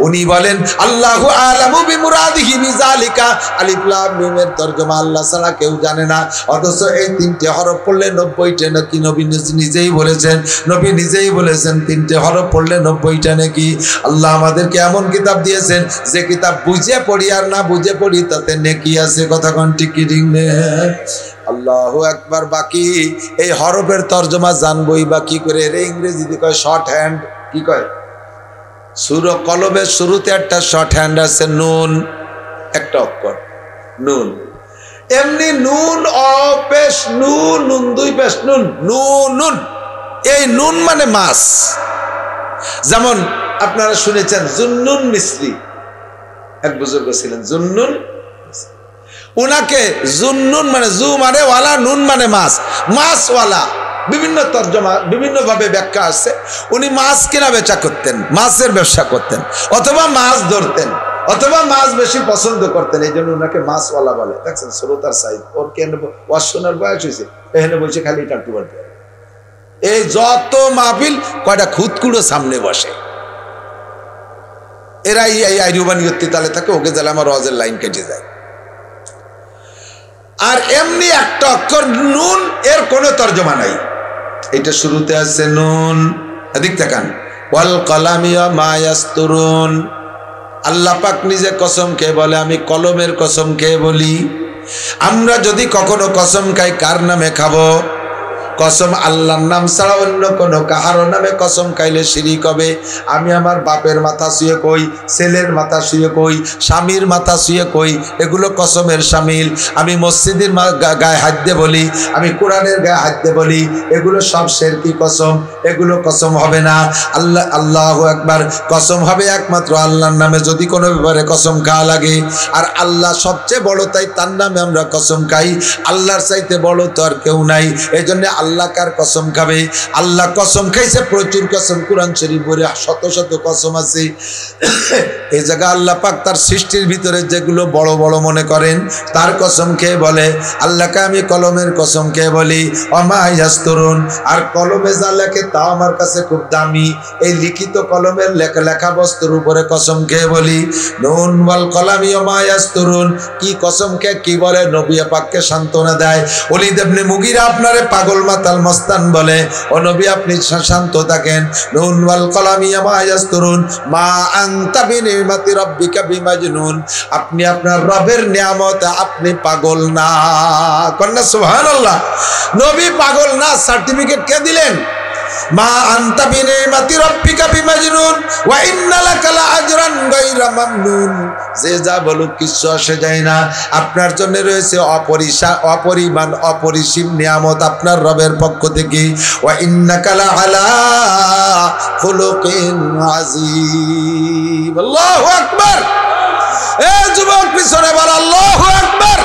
Speaker 1: উনি বলেন আল্লাহু আ'লামু বিমুরাদিহি বিযালিকা। আলিফ লাম মিমের তরজমা আল্লাহ ছাড়া কেউ জানে না। অথচ এই 3টে হরফ পড়লে 90টা নাকি নবী নিজেই বলেছেন, নবী নিজেই বলেছেন 3টে হরফ পড়লে 90টা নাকি। আল্লাহ আমাদেরকে এমন কিতাব দিয়েছেন যে কিতাব বুঝে পড়ি আর না বুঝে পড়ি তাতে নেকি আছে। কথা কোন ঠিক কি ঠিক না? আল্লাহু আকবার। বাকি এই হরফের তরজমা জানবই বা কি করে? রে ইংরেজিতে কয় শর্ট হ্যান্ড। কি কয়? সূরা কলমের শুরুতে একটা শর্ট হ্যান্ড আছে, নুন, একটা অক্ষর নুন। এমনি নুন অপেশ নুন, নুন 2 পেশ নুন, নুন নুন। এই নুন মানে মাছ। যেমন আপনারা শুনেছেন জুন্নুন মিসরি, এক বুজুর্গ ছিলেন জুন্নুন। উনাকে জুন্নুন মানে জু মানে ওয়ালা, নুন মানে মাছ, মাছওয়ালা। বিভিন্ন তর্জমা বিভিন্ন ভাবে ব্যাখ্যা আছে। উনি মাছ কেনা বেচা করতেন, মাছের ব্যবসা করতেন, অথবা মাছ ধরতেন, অথবা মাছ বেশি পছন্দ করতেন, এই জন্য ওনাকে মাছওয়ালা বলে। দেখছেন শ্রোতার সাইড ওর কেন ওয়াশোনার বয়স হয়েছে, এখানে বসে খালি টাটু বাড়তে। এই যত মাহফিল কয়টা খুদকুড়ো সামনে বসে, এরাই এই আইরুবানিয়ত্তি তালে থাকে, ওকে জালে আমার রজের লাইন কেটে যায়। আর এমনি একটা অক্ষর নুন, এর কোনো তর্জমা নাই। এটা শুরুতে আছে নুন, এদিক তাকান, ওয়াল কলামি ওয়া মা ইয়াসতুরুন। আল্লাহ পাক নিজে কসম খেয়ে বলে, আমি কলমের কসম খেয়ে বলি। আমরা যদি কখনো কসম খাই কার নামে খাবো? কসম আল্লাহর নাম ছাড়া অন্য কোনো কাহারো নামে কসম খাইলে শিরিক হবে। আমি আমার বাপের মাথা শুয়ে কই, ছেলের মাথা শুয়ে কই, স্বামীর মাথা শুয়ে কই, এগুলো কসমের শামিল। আমি মসজিদের গায়ে হাত দিয়ে বলি, আমি কোরআনের গায়ে হাত দিয়ে বলি, এগুলো সব শিরকি কসম, এগুলো কসম হবে না। আল্লাহ আল্লাহু আকবার, কসম হবে একমাত্র আল্লাহর নামে যদি কোনো ব্যাপারে কসম খাওয়া লাগে। আর আল্লাহ সবচেয়ে বড়, তাই তার নামে আমরা কসম খাই। আল্লাহর চাইতে বড় তো আর কেউ নাই, এই জন্য আল্লাহ কার কসম খাবে? আল্লাহ কসম খাইছে প্রচুর কসম, কোরআন শরীফ বলে শত শত কসম আছে। এই জায়গা আল্লাহ পাক তার সৃষ্টির ভিতরে যেগুলো বড় বড় মনে করেন তার কসম খেয়ে বলে, আল্লাহকে আমি কলমের কসম খেয়ে বলি ওমা ইয়াসতুরুন। আর কলমে যা লেখে তা আমার কাছে খুব দামি, এই লিখিত কলমের লেখা বস্তুর উপরে কসম খেয়ে বলি নুন ওয়াল কলামি ওমা ইয়াসতুরুন। কি কসম খেয়ে কি বলে? নবী পাককে সান্ত্বনা দেয়। ওলীদ ইবনে মুগীরা আপনারে পাগল মাতাল মস্তান বলে, ও নবী আপনি শান্ত থাকেন। নুন ওয়াল কলামি ওমা ইয়াসতুরুন মা আনতা বিনিমাতি রাব্বিকা বিমাজনুন। আপনি আপনার রবের নিয়ামত, আপনি পাগল না। কন্যা সুবহানাল্লাহ, নবী পাগল না, সার্টিফিকেট কে দিলেন? মা আনতা বিনিমাতি রাব্বিকা বিমাজনুন ওয়া ইন্না লাকা লাআজরান গায়রা মামনুন। যে যা বলুক কিছু আসে যায় না, আপনার জন্য রয়েছে অপরিমাণ অপরিসীম নিয়ামত আপনার রবের পক্ষ থেকে। ওয়া ইন্নাকা লাআলা খুলুকিন আযীম। আল্লাহু আকবার। এ যুবক পিছনে বল আল্লাহু আকবার।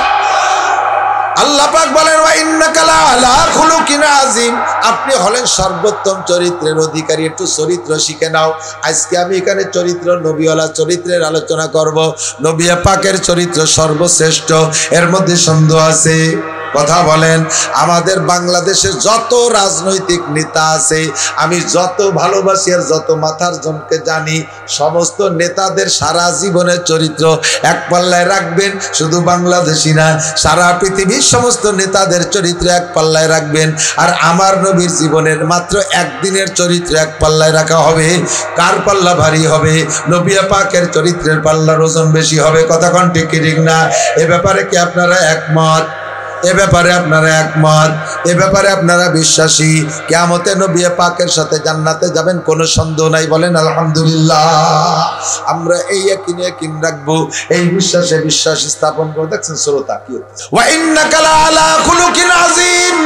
Speaker 1: আল্লাহ পাক বলেন ওয়া ইন্নাকা লাআলা খুলুকিন আযীম, আপনি হলেন সর্বোত্তম চরিত্রের অধিকারী। একটু চরিত্র শিখে নাও। আজকে আমি এখানে চরিত্র, নবীওয়ালা চরিত্রের আলোচনা করব। নবী পাকের চরিত্র সর্বশ্রেষ্ঠ, এর মধ্যে সন্দেহ আছে? কথা বলেন। আমাদের বাংলাদেশে যত রাজনৈতিক নেতা আছে, আমি যত ভালোবাসি আর যত মাথার জনকে জানি, সমস্ত নেতাদের সারা জীবনের চরিত্র এক পাল্লায় রাখবেন। শুধু বাংলাদেশি না, সারা পৃথিবীর সমস্ত নেতাদের চরিত্র এক পাল্লায় রাখবেন। আর আমার নবীর জীবনের মাত্র একদিনের চরিত্র এক পাল্লায় রাখা হবে। কার পাল্লা ভারী হবে? নবী পাকের চরিত্রের পাল্লার ওজন বেশি হবে। কথা কোন ঠিক ঠিক না? এ ব্যাপারে কি আপনারা একমত? এ ব্যাপারে আপনারা একমত? এ ব্যাপারে আপনারা বিশ্বাসী? কিয়ামতে নবী পাকের সাথে জান্নাতে যাবেন, কোনো সন্দেহ নাই। বলেন আলহামদুলিল্লাহ। আমরা এই ইয়াকিন রাখবো, এই বিশ্বাসে বিশ্বাস স্থাপন করে। দেখছেন শ্রোতা কি হচ্ছে? ওয়া ইন্নাকা লাআলা খুলুকিন আযীম।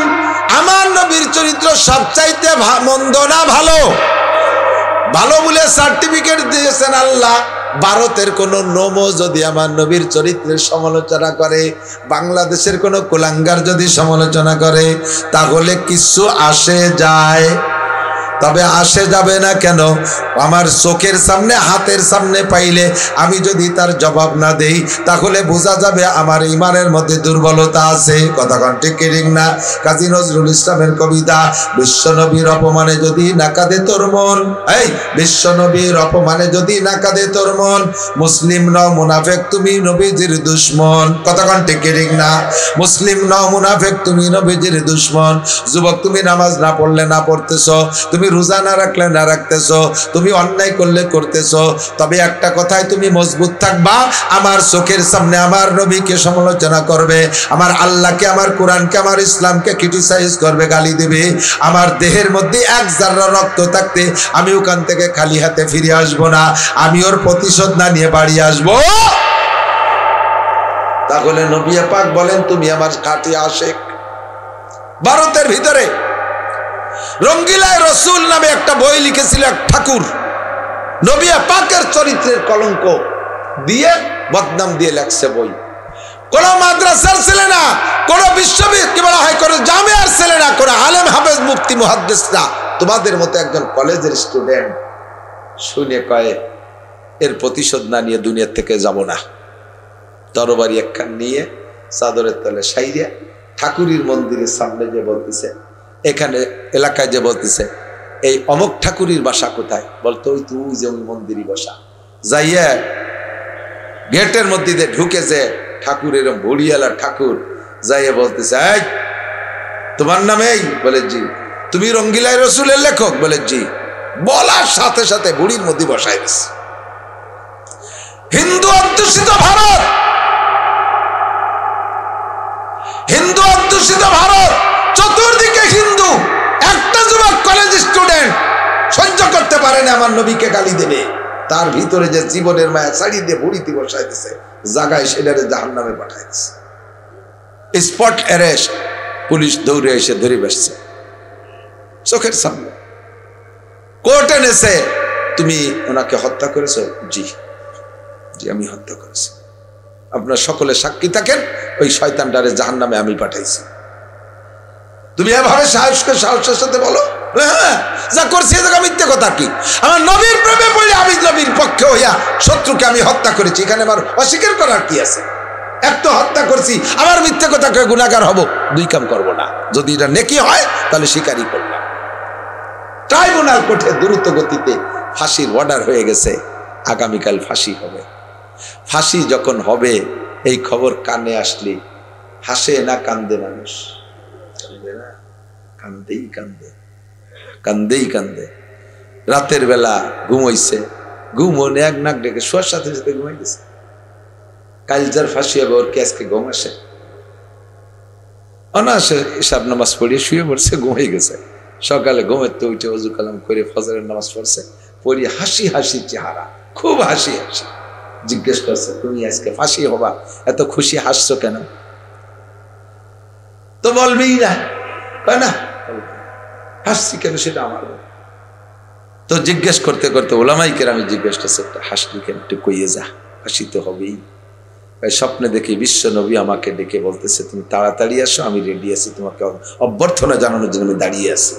Speaker 1: আমার নবীর চরিত্র সবচাইতে মন্দ না ভালো? ভালো বলে সার্টিফিকেট দিয়েছেন আল্লাহ। ভারতের কোন নোমো যদি আমার নবীর চরিত্রের সমালোচনা করে, বাংলাদেশের কোন কুলাঙ্গার যদি সমালোচনা করে, তাহলে কিছু আসে যায়? তবে আসে যাবে না কেন? আমার চোখের সামনে, হাতের সামনে পাইলে আমি যদি তার জবাব না দেই, তাহলে বোঝা যাবে আমার ইমানের মধ্যে দুর্বলতা আছে। কথা কোন ঠিক ঠিক না? কাজী নজরুল ইসলামের কবিতা, বিশ্বনবীর অপমানে যদি না কাঁদে তোর মন, এই বিশ্বনবীর অপমানে যদি না কাঁদে তোর মন, মুসলিম নও মুনাফিক তুমি নবীজির দুশমন। কথা কোন ঠিক ঠিক না? মুসলিম নও মুনাফিক তুমি নবীজির দুশমন। যুবক, তুমি নামাজ না পড়লে না পড়তেছো, তুমি রোজা না রাখলে না রাখতেছো, তুমি অন্যায় করলে করতেছো, তবে একটা কথায় তুমি মজবুত থাকবা, আমার চোখের সামনে আমার নবীকে সমালোচনা করবে, আমার আল্লাহকে, আমার কোরআনকে, আমার ইসলামকে ক্রিটিসাইজ করবে, গালি দেবে। আমার দেহের মধ্যে এক জাররা রক্ত থাকতে আমি ওখান থেকে খালি হাতে ফিরে আসবো না, আমি ওর প্রতিশোধ না নিয়ে বাড়ি আসবো। তাহলে নবী পাক বলেন তুমি আমার খাঁটি আশিক। ভারতের ভিতরে রঙ্গিলায় রসুল নামে একটা বই লিখেছিল এক ঠাকুর, নবী পাকের চরিত্রের কলঙ্ক দিয়ে, বদনাম দিয়ে লেখছে বই। কোন মাদ্রাসার ছেলে না, কোন বিশ্ববিদ্যালয় কি বলা হয়, কোন জামিয়ার ছেলে না, কোন আলেম হাফেজ মুফতি মুহাদ্দিস না, তোমাদের মতো একজন কলেজের স্টুডেন্ট শুনে কয়ে এর প্রতিশোধ না নিয়ে দুনিয়া থেকে যাব না। তরবারি একখান নিয়ে চাদরের তলে সাইরিয়া ঠাকুরের মন্দিরের সামনে যে বলতেছে, এখানে এলাকায় যে বলতেছে এই অমুক ঠাকুরের বাসা কোথায়, বলতো ওই তুই যে ওই মন্দিরই বসা। যাইয়া গেটের মধ্যে দিয়ে ঢুকেছে ঠাকুরের ভড়িয়ালা ঠাকুর, যাইয়া বলতেছে এই তোমার নাম এই? বলে জি। তুমি রঙ্গিলায় রসুলের লেখক? বলে জি। বলার সাথে সাথে বুড়ির মধ্যে বসাই দিস। হিন্দু অধ্যুষিত ভারত, হিন্দু অধ্যুষিত ভারত, চতুর্দিকে হিন্দু, করতে পারে না আমার নবীকে গালি দেবে, তার ভিতরে যে জীবনের মায়া ছাড়িয়ে দিয়ে বুড়িতে বসাই দিছে, জায়গায় সেটারে জাহান্নামে পাঠাই দিছে। স্পট অ্যারেস্ট, পুলিশ দৌড়ে এসে ধরে বসছে চোখের সামনে। কোর্ট এনেছে, তুমি ওনাকে হত্যা করেছো? জি জি আমি হত্যা করেছি। আপনার সকলে সাক্ষী থাকেন, ওই শয়তানটারে জাহান্নামে আমি পাঠাইছি। তুমি এভাবে সাহসের সাথে বলো হ্যাঁ যা করছি মিথ্যে কথা কি? আমার নবীর প্রেমে পড়ে আমি নবীর পক্ষে হইয়া শত্রুকে আমি হত্যা করেছি, এখানে আমার অস্বীকার করার কি আছে? এক তো হত্যা করছি, আবার মিথ্যে কথা কয়ে গুনাহগার হব, দুই কাম করবো না। যদি এটা নেকি হয় তাহলে স্বীকারই করলাম। ট্রাইব্যুনাল কোর্টে দ্রুত গতিতে ফাঁসির অর্ডার হয়ে গেছে, আগামীকাল ফাঁসি হবে। ফাঁসি যখন হবে এই খবর কানে আসলি হাসে না কান্দে মানুষ? কান্দে না, কান্দেই কান্দে, কান্দেই কান্দে। রাতের বেলা ঘুমাইছে, ঘুমনে এক নাক ডেকে শোয়ার সাথে সাথে ঘুমাই গেছে। কাল যার ফাঁসি হবে ওর কি আজকে ঘুম আসে? অনাসে হিসাব নামাজ পড়িয়ে শুয়ে পড়ছে, ঘুমাই গেছে। সকালে ঘুমের তো উঠে ওযু কালাম করে ফজরের নামাজ পড়ছে, পড়ি হাসি হাসি চেহারা, খুব হাসি হাসি। জিজ্ঞেস করছে তুমি আজকে ফাঁসি হবা, এত খুশি হাসছো কেন? তো বলবেই না, তাই না? হাসছি কেন সেটা আমার। তো জিজ্ঞেস করতে করতে ওলামাই কেরামি জিজ্ঞেস করছে হাসলি কেন, একটু কইয়ে যা। হাসি তো হবেই। স্বপ্নে দেখি বিশ্ব নবী আমাকে ডেকে বলতেছে তুমি তাড়াতাড়ি আসো, আমি রেডি আছি, তোমাকে অভ্যর্থনা জানানোর জন্য আমি দাঁড়িয়ে আছি।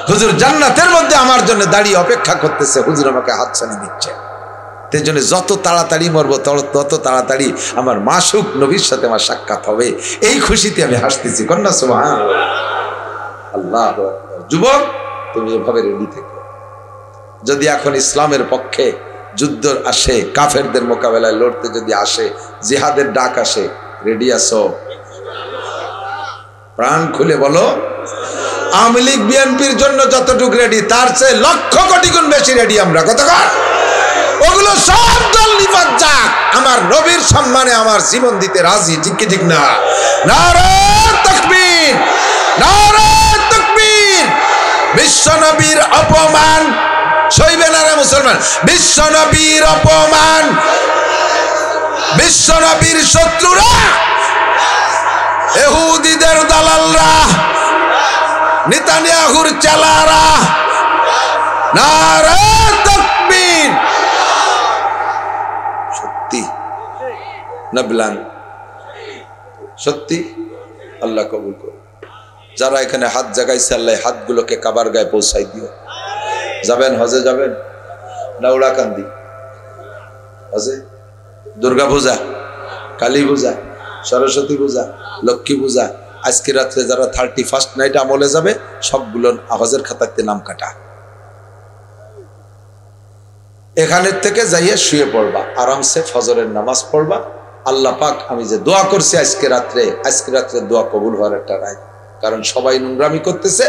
Speaker 1: হুজুর জান্নাতের মধ্যে আমার জন্য দাঁড়িয়ে অপেক্ষা করতেছে, হুজুর আমাকে হাতছানি দিচ্ছে। সেই জন্য যত তাড়াতাড়ি মরবো তত তাড়াতাড়ি আমার মাসুক নবীর সাথে আমার সাক্ষাৎ হবে, এই খুশিতে আমি হাসতেছি। কন্যা সুবহানাল্লাহ, আল্লাহু আকবার। যুবক তুমি এভাবে রেডি থেকো। যদি এখন ইসলামের পক্ষে যুদ্ধ আসে, কাফেরদের মোকাবেলায় লড়তে যদি আসে, জিহাদের ডাক আসে, রেডি আছো? প্রাণ খুলে বলো। আওয়ামী লীগ বিএনপির জন্য যতটুকু রেডি তার চেয়ে লক্ষ কোটি গুণ বেশি রেডি আমরা। কতক্ষণ? ওগুলো সব দল নিপাত যাক, আমার নবীর সম্মানে আমার জীবন দিতে রাজি। ঠিক কি ঠিক না? নারে তাকবীর, নারে তাকবীর। বিশ্ব নবীর অপমান সইবে না রে মুসলমান। বিশ্ব নবীর অপমান, বিশ্ব নবীর শত্রুরা, ইহুদিদের দালালরা, নেতানিয়াহুর চালারা, নারে তাকবীর। সত্যি না বলেন? সত্যি। আল্লাহ কবুল করুন। যারা এখানে হাত জাগাইছে আল্লাহ হাতগুলোকে কাবার গায়ে পৌঁছাই দিও। যাবেন হজে, যাবেন না উড়াকান্দি হজে? দুর্গা পূজা, কালী পূজা, সরস্বতী পূজা, লক্ষ্মী পূজা, আজকে রাত্রে যারা 31st নাইট আমলে যাবে সবগুলো হজের খাতাতে নাম কাটা। এখানের থেকে যাইয়া শুয়ে পড়বা, আরামসে ফজরের নামাজ পড়বা। আল্লাহ পাক আমি যে দোয়া করছি আজকে রাত্রে দোয়া কবুল হওয়ার একটা রায়। কারণ সবাই নোংরামি করতেছে,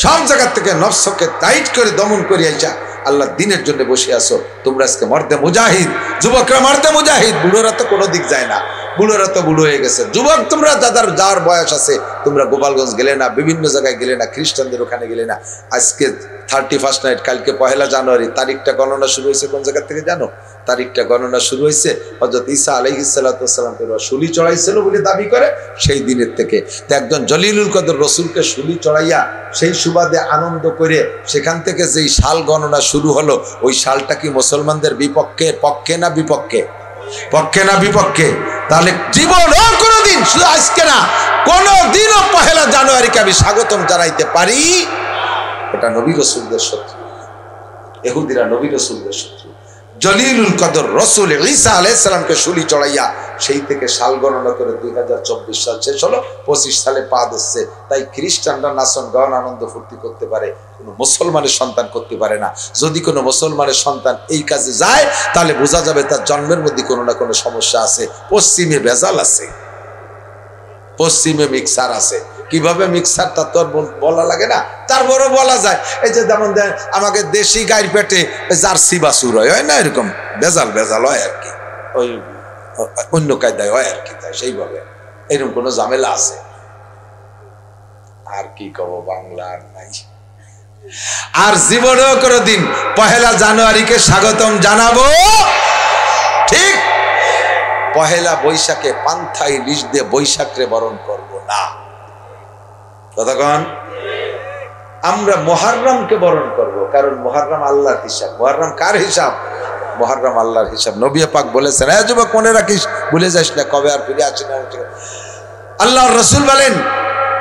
Speaker 1: সব জায়গা থেকে নফসকে টাইট করে দমন করে আইসা আল্লাহ দিনের জন্য বসে আসো। তোমরা আজকে মর্দে মুজাহিদ, যুবকরা মর্দে মুজাহিদ। বুড়োরা তো কোনো দিক যায় না, বুড়োরা তো বুড়ো হয়ে গেছে। যুবক তোমরা যার বয়স আছে, তোমরা গোপালগঞ্জ গেলে না, বিভিন্ন জায়গায় গেলে না, খ্রিস্টানদের ওখানে গেলে না। আজকে 31st নাইট, কালকে 1 জানুয়ারি। তারিখটা গণনা শুরু হয়েছে কোন জায়গা থেকে জানো? তারিখটা গণনা শুরু হয়েছে হযরত ঈসা আলাইহিস সালাতু ওয়াস সালামকে শুলি চড়াইছিল বলে দাবি করে সেই দিনের থেকে। তো একজন জলিলুল কদর রসুলকে শুলি চড়াইয়া সেই সুবাদে আনন্দ করে সেখান থেকে যেই সাল গণনা শুরু হলো, ওই সালটা কি মুসলমানদের বিপক্ষে, পক্ষে না বিপক্ষে? পক্ষে না বিপক্ষে? তাহলে জীবনও কোনোদিন, শুধু আজকে না, কোনোদিনও 1 জানুয়ারিকে আমি স্বাগতম জানাইতে পারি। এটা নবী রাসূলদের শত্রু, ইহুদিরা নবী রাসূলদের শত্রু। জলিলুল কদর রসুল ঈসা আলাইহিস সালামকে শুলি চড়াইয়া সেই থেকে সাল গণনা করে 2024 সাল শেষ হলো, 25 সালে পা দিচ্ছে। তাই খ্রিস্টানরা নাচন গান আনন্দ ফুর্তি করতে পারে, কোনো মুসলমানের সন্তান করতে পারে না। যদি কোনো মুসলমানের সন্তান এই কাজে যায় তাহলে বোঝা যাবে তার জন্মের মধ্যে কোনো না কোনো সমস্যা আছে। পশ্চিমে ভেজাল আছে, পশ্চিমে মিক্সার আছে। কিভাবে মিক্সারটা তো বলা লাগে না, তারপরও বলা যায়। এই যে যেমন আমাকে দেশি গাইর পেটে জার্সি বাছুর হয় না, এরকম ভেজাল ভেজাল হয় আর কি, ওই অন্য কায়দায় হয় আর কি। তাই সেইভাবে এরকম কোনো ঝামেলা আছে। আর কি কব, বাংলা আর নাই। আর জীবনেও কোনোদিন 1 জানুয়ারিকে স্বাগতম জানাবো ঠিক 1 বৈশাখে পান্থাই লিশ দিয়ে বৈশাখরে বরণ করব না। কতক্ষণ আমরা মুহররমকে বরণ করব, কারণ মুহররম আল্লাহর হিসাব। মুহররম কার হিসাব? মুহররম আল্লাহর হিসাব। নবী পাক বলেছেন, এ যুবক মনে রাখিস, ভুলে যাস না, কবে আর ফিরে আসি না। আল্লাহর রাসূল বলেন,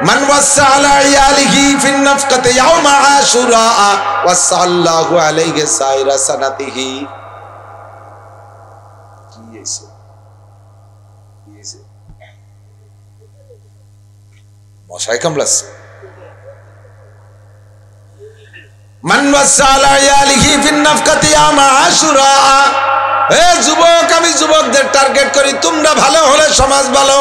Speaker 1: মান ওয়াসা আলা ইয়ালিহি ফিন নাফকাতি ইয়াউমা আশুরা ওয়াসাল্লাহু আলাইহি সাইরা সানাতিহি। কি হইছে? কি হইছে? মশাই কামড়াচ্ছে। মান ওয়াসা আলা ইয়ালিহি ফিন নাফকাতি ইয়াউমা আশুরা। এ যুবক, আমি যুবকদের টার্গেট করি, তোমরা ভালো হলে সমাজ ভালো।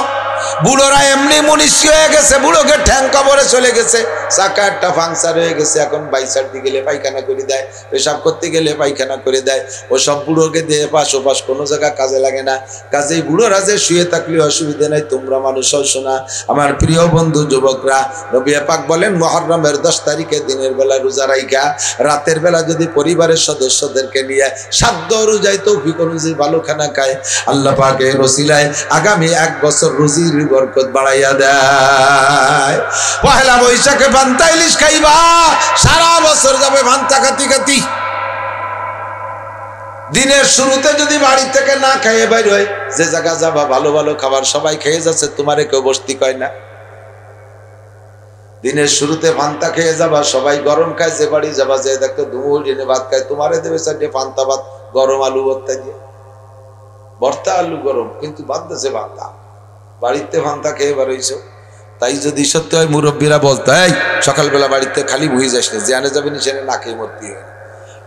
Speaker 1: বুড়োরা এমনি মনীষী হয়ে গেছে, বুড়োকে ঠ্যাং কবরে চলে গেছে, চাকা একটা পাংচার হয়ে গেছে, এখন বাইসারতে গেলে পায়খানা করে দেয়, পেশাব করতে গেলে পায়খানা করে দেয়। ও সব বুড়োকে দিয়ে পাশ ওপাশ কোনো জায়গা কাজে লাগে না। কাজেই বুড়োরা যে শুয়ে থাকলে অসুবিধা নাই, তোমরা মানুষও শোনা। আমার প্রিয় বন্ধু যুবকরা, নবী পাক বলেন, মুহররমের 10 তারিখে দিনের বেলা রোজা রাইখা রাতের বেলা যদি পরিবারের সদস্যদেরকে নিয়ে সাধ্য রোজায় তৌফিক অনুযায়ী ভালো খানা খায়, আল্লাহ পাকের ওসিলায় আগামী 1 বছর রুজির বরকত বাড়াইয়া দেয়। 1 বৈশাখে ভান্তা ইলিশ খাইবা, সারা বছর যাবে ভান্তা খাতি খাতি। দিনের শুরুতে যদি বাড়ি থেকে না খাইয়ে বাইর হয়, যে জায়গা যাবা ভালো ভালো খাবার সবাই খেয়ে যাচ্ছে, তোমারে কেউ বসতি কয় না। দিনের শুরুতে ভান্তা খেয়ে যাবা, সবাই গরম খায়, যে বাড়ি যাবা যে দেখো দুমুল এনে ভাত খায়, তোমারে দেবে 4টে পান্তা ভাত, গরম আলু ভর্তা দিয়ে। ভর্তা আলু গরম, কিন্তু ভাত দেশে ভান্তা। বাড়িতে ভান্তা খেয়ে বেরোইছ। তাই যদি সত্যি হয়, মুরব্বীরা বলতো, এই সকালবেলা বাড়িতে খালি বই যাস না, জানে যাবে নি সেখানে না খেয়ে মরতে হয়।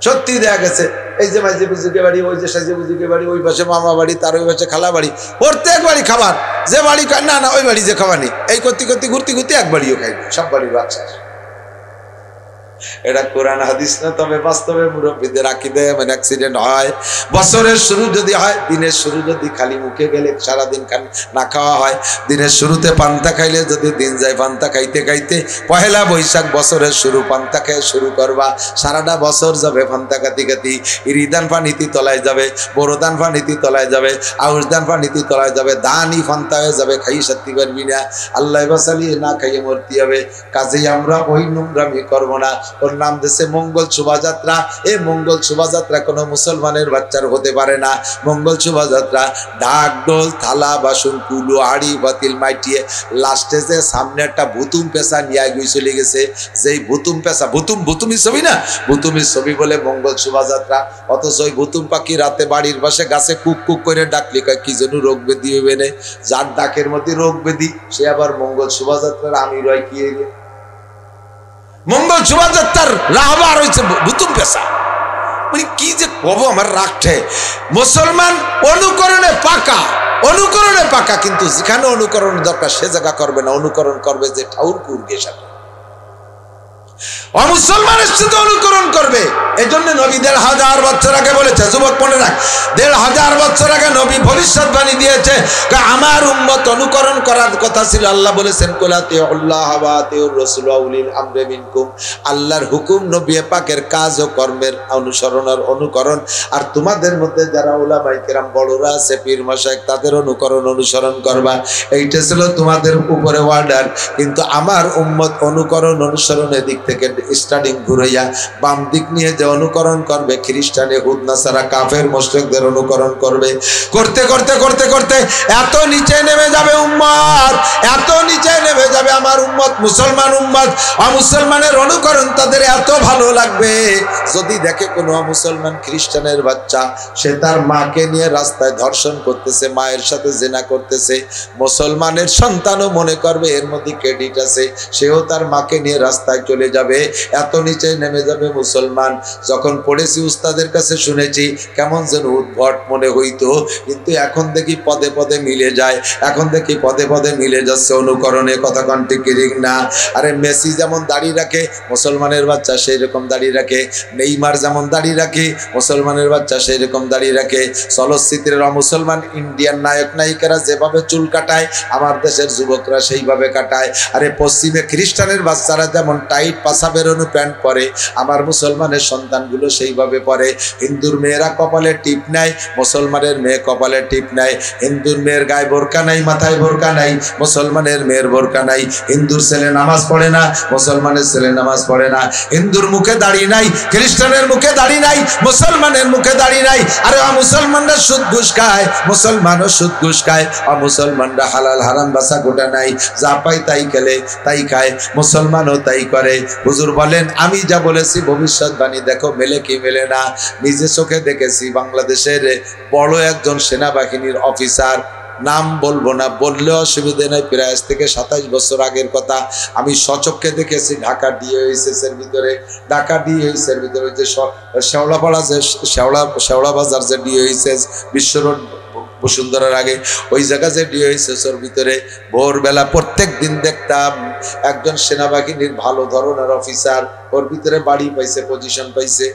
Speaker 1: সত্যি দেখা গেছে, এই যে মাঝে বুঝুকে বাড়ি, ওই যে সাজে বুঝুকে বাড়ি, ওই পাশে মামা বাড়ি, তার ওই পাশে খালা বাড়ি, প্রত্যেক বাড়ি খাবার। যে বাড়ি না না ওই বাড়ি যে খাবার নেই, এই করতে করতে ঘুরতে ঘুরতে এক বাড়িও খাই, সব বাড়ির বাচ্চা। এটা কোরআন হাদিস না, তবে বাস্তবে মুরব্বীদের আকীদা এমন অ্যাক্সিডেন্ট হয়। বছরের শুরু যদি হয়, দিনের শুরু যদি খালি মুখে গেলে সারাদিন না খাওয়া হয়, দিনের শুরুতে পান্তা খাইলে যদি দিন যায় পান্তা খাইতে খাইতে, 1 বৈশাখ বছরের শুরু পান্তা খেয়ে শুরু করবা, সারাটা বছর যাবে পান্তা খাতি খাতি। ইরিদান পানিতে তলায় যাবে, বড়দান পানিতে তলায় যাবে, আউশ দান পানিতে তলায় যাবে, দানই পান্তা হয়ে যাবে, খাই সাথে পারবি না। আল্লাহ বাসালিয়ে না খাইয়ে মরতে হবে। কাজেই আমরা ওই নোংরামি করবো না। ওর নাম দেশে মঙ্গল শোভাযাত্রা। এই মঙ্গল শোভাযাত্রা কোনো মুসলমানের বাচ্চার হতে পারে না। মঙ্গল শোভাযাত্রা ঢাক ঢোল থালা বাসন কুলো হাড়ি বাতিল মাইটিয়ে লাস্টে যে সামনে একটা ভুতুম পেশা নিয়ে গিয়ে চলে গেছে, যেই ভুতুম পেশা, ভুতুমি ছবি না, ভুতুমির ছবি বলে মঙ্গল শোভাযাত্রা। অথচ ওই ভুতুম পাখি রাতে বাড়ির পাশে গাছে কুক কুক করে ডাকলি কয় কি যেন রোগ ব্যাধি হবে না, যার ডাকের মধ্যে রোগ ব্যাধি সে আবার মঙ্গল শোভাযাত্রার আমি রয় কি এলে। মঙ্গল শোভাযাত্রার রাহবার হয়েছে ভুতুম পেশা। মানে কি যে কব, আমার রাখছে। মুসলমান অনুকরণে পাকা, অনুকরণে পাকা, কিন্তু যেখানে অনুকরণ দরকার সে জায়গা করবে না, অনুকরণ করবে যে ঠাউর কুরকে সাথে। অমুসলমানের সাথে অনুকরণ করবে। এই জন্য নবী 1500 বছর আগে বলেছে, যুবক মনে রাখ, 1500 বছর আগে নবী ভবিষ্যৎবাণী দিয়েছে, আমার উম্মত অনুকরণ করার কথা ছিল। আল্লাহ বলেছেন, কুলাতিউল্লাহ ওয়া আতিউর রাসূল ওয়া উলিল আমরি মিনকুম। আল্লাহর হুকুম নবী পাকের কাজ ও কর্মের অনুসরণ আর অনুকরণ, আর তোমাদের মধ্যে যারা উলামায়ে কেরাম বড়রা আছে, পীর মাশায়েখ, তাদের অনুকরণ অনুসরণ করবা। এইটা ছিল তোমাদের উপরে অর্ডার। কিন্তু আমার উম্মত অনুকরণ অনুসরণের দিক থেকে স্টার্টিং ঘুরাইয়া বাম দিক নিয়ে যে অনুকরণ করবে, খ্রিস্টান ইহুদ নাসারা কাফের মুশরিকদের অনুকরণ করবে। করতে করতে করতে করতে এত নিচে নেমে যাবে উম্মত, এত নিচে নেমে যাবে আমার উম্মত, মুসলমান উম্মত। অমুসলমানের অনুকরণ তাদের এত ভালো লাগবে, যদি দেখে কোনো মুসলমান খ্রিস্টানের বাচ্চা সে তার মাকে নিয়ে রাস্তায় ধর্ষণ করতেছে, মায়ের সাথে জেনা করতেছে, মুসলমানের সন্তানও মনে করবে এর মধ্যে ক্রেডিট আছে, সেও তার মাকে নিয়ে রাস্তায় চলে যাবে। এত নিচে নেমে যাবে মুসলমান। যখন পড়েছি উস্তাদের কাছে শুনেছি কেমন যেন উদ্ভট মনে হইতো, কিন্তু এখন দেখি পদে পদে মিলে যায়, এখন দেখি পদে পদে মিলে যাচ্ছে অনুকরণে। কথা কন ঠিক না? আরে মেসি যেমন দাড়ি রাখে, মুসলমানের বাচ্চা সেই রকম দাড়ি রাখে। নেইমার যেমন দাড়ি রাখে, মুসলমানের বাচ্চা সেই রকম দাড়ি রাখে। চলচ্চিত্রের মুসলমান ইন্ডিয়ান নায়ক নায়িকারা যেভাবে চুল কাটায়, আমার দেশের যুবকরা সেইভাবে কাটায়। আরে পশ্চিমে খ্রিস্টানের বাচ্চারা যেমন টাইট পাছাবে বেরোনো প্যান্ট পরে, আমার মুসলমানের সন্তানগুলো সেইভাবে পরে। হিন্দুর মেয়েরা কপালে টিপ নাই, মুসলমানের মেয়ে কপালে টিপ নাই। হিন্দুর মেয়ের গায়ে বোরকা নাই, মাথায় বোরকা নাই, মুসলমানের মেয়ের বোরকা নাই। হিন্দুর ছেলে নামাজ পড়ে না, মুসলমানের ছেলে নামাজ পড়ে না। হিন্দুর মুখে দাড়ি নাই, খ্রিস্টানের মুখে দাড়ি নাই, মুসলমানের মুখে দাড়ি নাই। আরে মুসলমানরা সুদ ঘুষ খায়, মুসলমানও সুদ ঘুষ খায়। মুসলমানরা হালাল হারাম বাসা গোটা নাই, যা পায় তাই খেলে তাই খায়, মুসলমানও তাই করে। হুজুর বলেন আমি যা বলেছি ভবিষ্যৎবাণী দেখো মেলে কি মেলে না। নিজে চোখে দেখেছি বাংলাদেশের বড় একজন সেনাবাহিনীর অফিসার, নাম বলবো না, বললে অসুবিধে নাই, প্রায় আজ থেকে 27 বছর আগের কথা। আমি সচক্ষে দেখেছি ঢাকা ডিএইচএস এর ভিতরে, ঢাকা ডিএইচএস এর ভিতরে যে শেওড়াপাড়া, যে শেওড়া বাজার যে ডিএইচএস বিশ্ব রোড বসুন্ধরার আগে, ওই জায়গা যে ডিএইচএস এর ভিতরে ভোরবেলা প্রত্যেক দিন দেখতাম একজন সেনাবাহিনীর ভালো ধরনের অফিসার, ওর ভিতরে বাড়ি পাইছে, পজিশন পাইছে।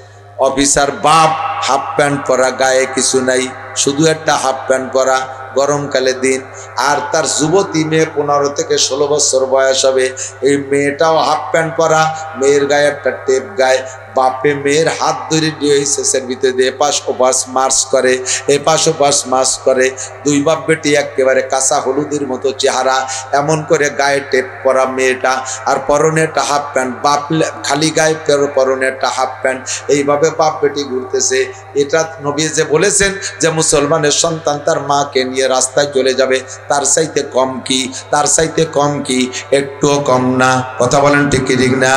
Speaker 1: অফিসার বাপ হাফ প্যান্ট পরা, গায়ে কিছু নাই, শুধু একটা হাফ প্যান্ট পরা, গরমকালে দিন। আর তার যুবতী মেয়ে 15 থেকে 16 বছর বয়স হবে, এই মেয়েটাও হাফ প্যান্ট পরা, মেয়ের গায়ে একটা টেপ গায়ে। বাপে মেয়ের হাত ধরে ডিএইচএসের ভিতরে দিয়ে এপাশ ওপাশ মার্চ করে, এপাশ ওপাশ মার্চ করে। দুই বাপ বেটি একেবারে কাঁচা হলুদের মতো চেহারা, এমন করে গায়ে টেপ পরা মেয়েটা, আর পরনে একটা হাফ প্যান্ট, বাপ খালি গায়ে পরনে একটা হাফ প্যান্ট। এইভাবে বাপ বেটি ঘুরতেছে। এটা নবী যে বলেছেন যে মুসলমানের সন্তান তার মাকে নিয়ে রাস্তায় চলে যাবে, তার চাইতে কম কি? তার চাইতে কম কি? একটুও কম না। কথা বলেন ঠিক কি ঠিক না?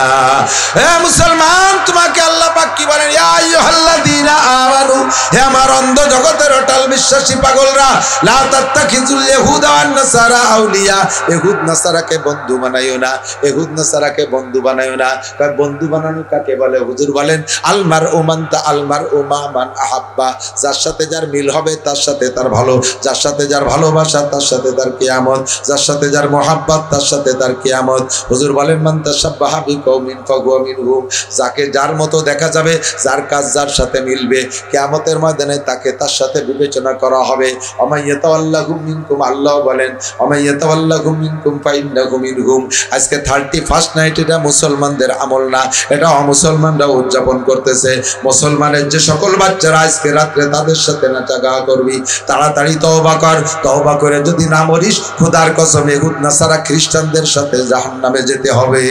Speaker 1: হে মুসলমান, তোমাকে আল্লাহ পাক কি বলেন? ইয়া আইয়ুহাল্লাযীনা আমানু, হে আমার অন্ধ জগতের অটল বিশ্বাসী পাগলরা, লা তাত্তাখিযুল ইয়াহুদা ওয়ান নাসারা আউলিয়া, ইহুদ নাসারাকে বন্ধু বানাইও না, ইহুদ নাসারাকে বন্ধু বানাইও না। কার বন্ধু বানানো কাকে বলে? হুজুর বলেন আলমার ওমান তা আলমার ওমা মান আহাব্বা, যার সাথে যার মিল হবে তার সাথে তার ভালো, যার সাথে যার ভালোবাসা তার সাথে তার কিয়ামত, যার সাথে যার মোহাব্বত তার সাথে তার কিয়ামত। হুজুর বলেন মান তাশাব্বাহা বিকওমিন ফাহুয়া মিনহুম, যাকে যার মতো দেখা যাবে, যার কাজ যার সাথে মিলবে, কিয়ামতের ময়দানে তাকে তার সাথে বিবেচনা করা হবে। ওয়া ইয়াতাওয়াল্লাহুম মিনকুম, আল্লাহ বলেন ওয়া ইয়াতাওয়াল্লাহুম মিনকুম ফাইন্নাহু মিনহুম। আজকে 31st নাইট এটা মুসলমানদের আমল না, এটা অমুসলমানরা উদযাপন করতেছে। মুসলমানের যে সকল বাচ্চারা আজকে রাত্রে তাদের সাথে নাচাগা করবি, তাড়াতাড়ি তওবা কর। তওবা করে যদি না মরিস, খোদার কসম ইহুদ নাসারা খ্রিস্টানদের সাথে জাহান্নামে যেতে হবে।